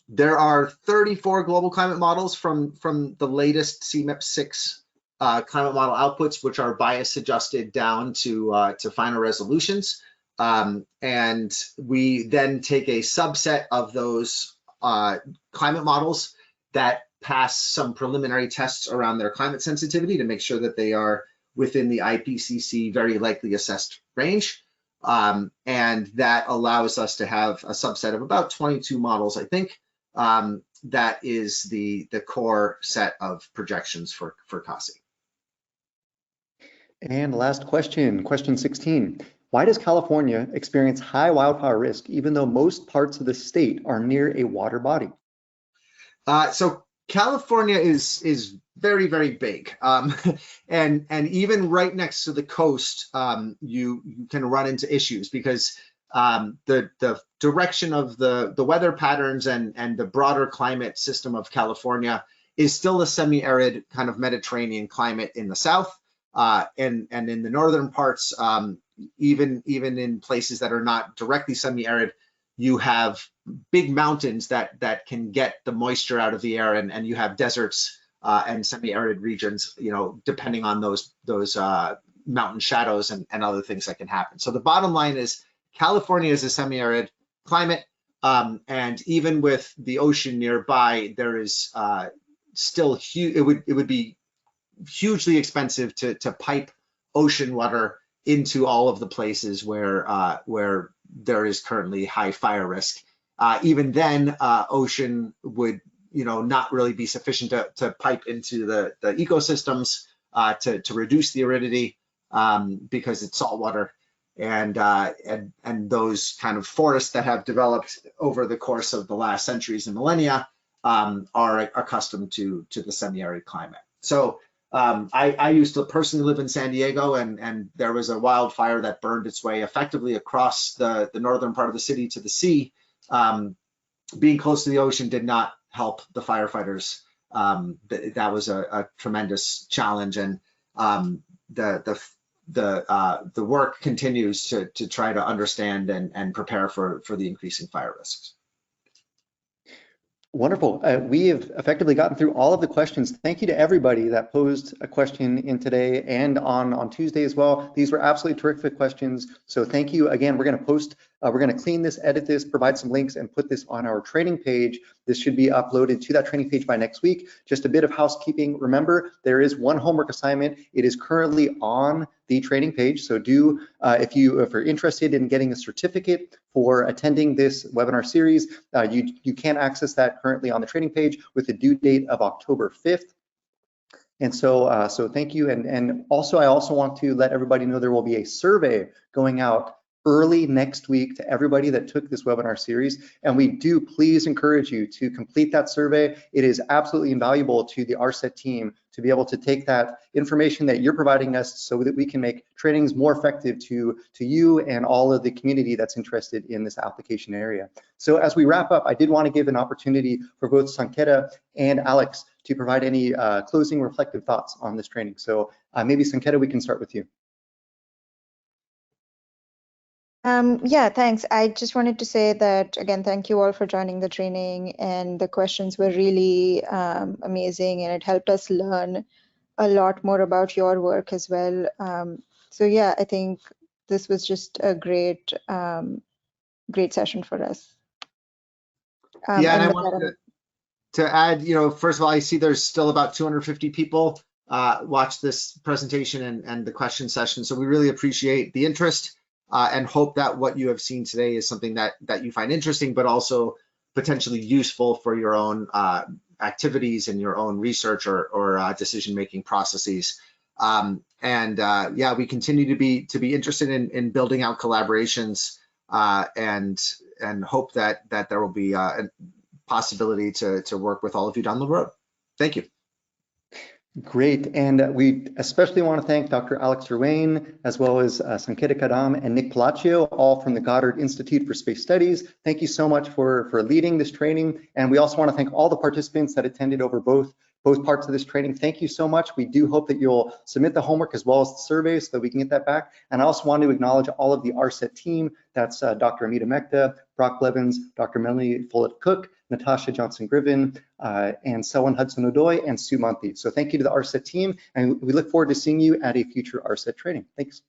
There are 34 global climate models from the latest CMIP6 climate model outputs, which are bias adjusted down to final resolutions. And we then take a subset of those climate models that pass some preliminary tests around their climate sensitivity to make sure that they are within the IPCC very likely assessed range. And that allows us to have a subset of about 22 models, I think. That is the core set of projections for CASI. And last question, question 16. Why does California experience high wildfire risk even though most parts of the state are near a water body? So California is very, very big. And even right next to the coast, you can run into issues because the direction of the weather patterns and the broader climate system of California is still a semi-arid kind of Mediterranean climate in the south. And in the northern parts, even in places that are not directly semi-arid, you have big mountains that can get the moisture out of the air, and you have deserts and semi-arid regions, depending on those mountain shadows and other things that can happen. So the bottom line is California is a semi-arid climate, and even with the ocean nearby, there is still huge. It would be hugely expensive to pipe ocean water into all of the places where there is currently high fire risk. Even then, ocean would not really be sufficient to pipe into the ecosystems to reduce the aridity because it's saltwater, and those kind of forests that have developed over the course of the last centuries and millennia are accustomed to the semi-arid climate. So I used to personally live in San Diego, and there was a wildfire that burned its way effectively across the northern part of the city to the sea. Being close to the ocean did not help the firefighters. That was a tremendous challenge, and the work continues to try to understand and prepare for the increasing fire risks. Wonderful. We have effectively gotten through all of the questions. Thank you to everybody that posed a question in today and on Tuesday as well. These were absolutely terrific questions. So thank you again. We're going to post, we're going to clean this, edit this, provide some links, and put this on our training page. This should be uploaded to that training page by next week. Just a bit of housekeeping. Remember, there is one homework assignment. It is currently on the training page. So if you're interested in getting a certificate for attending this webinar series, you can access that currently on the training page with the due date of October 5th. And so thank you. And also, I also want to let everybody know there will be a survey going out early next week to everybody that took this webinar series. And we do please encourage you to complete that survey. It is absolutely invaluable to the ARSET team to be able to take that information that you're providing us so that we can make trainings more effective to you and all of the community that's interested in this application area. So as we wrap up, I did want to give an opportunity for both Sanketa and Alex to provide any closing reflective thoughts on this training. So maybe Sanketa, we can start with you. Yeah, thanks. I just wanted to say that, again, thank you all for joining the training, and the questions were really amazing, and it helped us learn a lot more about your work as well. So yeah, I think this was just a great session for us. Yeah, and I wanted to add, first of all, I see there's still about 250 people watch this presentation and the question session. So we really appreciate the interest. And hope that what you have seen today is something that you find interesting, but also potentially useful for your own activities and your own research or decision-making processes. Yeah, we continue to be interested in building out collaborations and hope that there will be a possibility to work with all of you down the road. Thank you. Great, and we especially want to thank Dr. Alex Ruane, as well as Sanketa Kadam and Nick Palacio, all from the Goddard Institute for Space Studies. Thank you so much for leading this training, and we also want to thank all the participants that attended over both parts of this training. Thank you so much. We do hope that you'll submit the homework as well as the survey so that we can get that back. And I also want to acknowledge all of the ARSET team. That's Dr. Amita Mekta, Brock Blevins, Dr. Melanie Follett-Cook, Natasha Johnson-Griffin, and Selwyn Hudson-Odoi, and Sue Monty. So thank you to the ARSET team, and we look forward to seeing you at a future ARSET training. Thanks.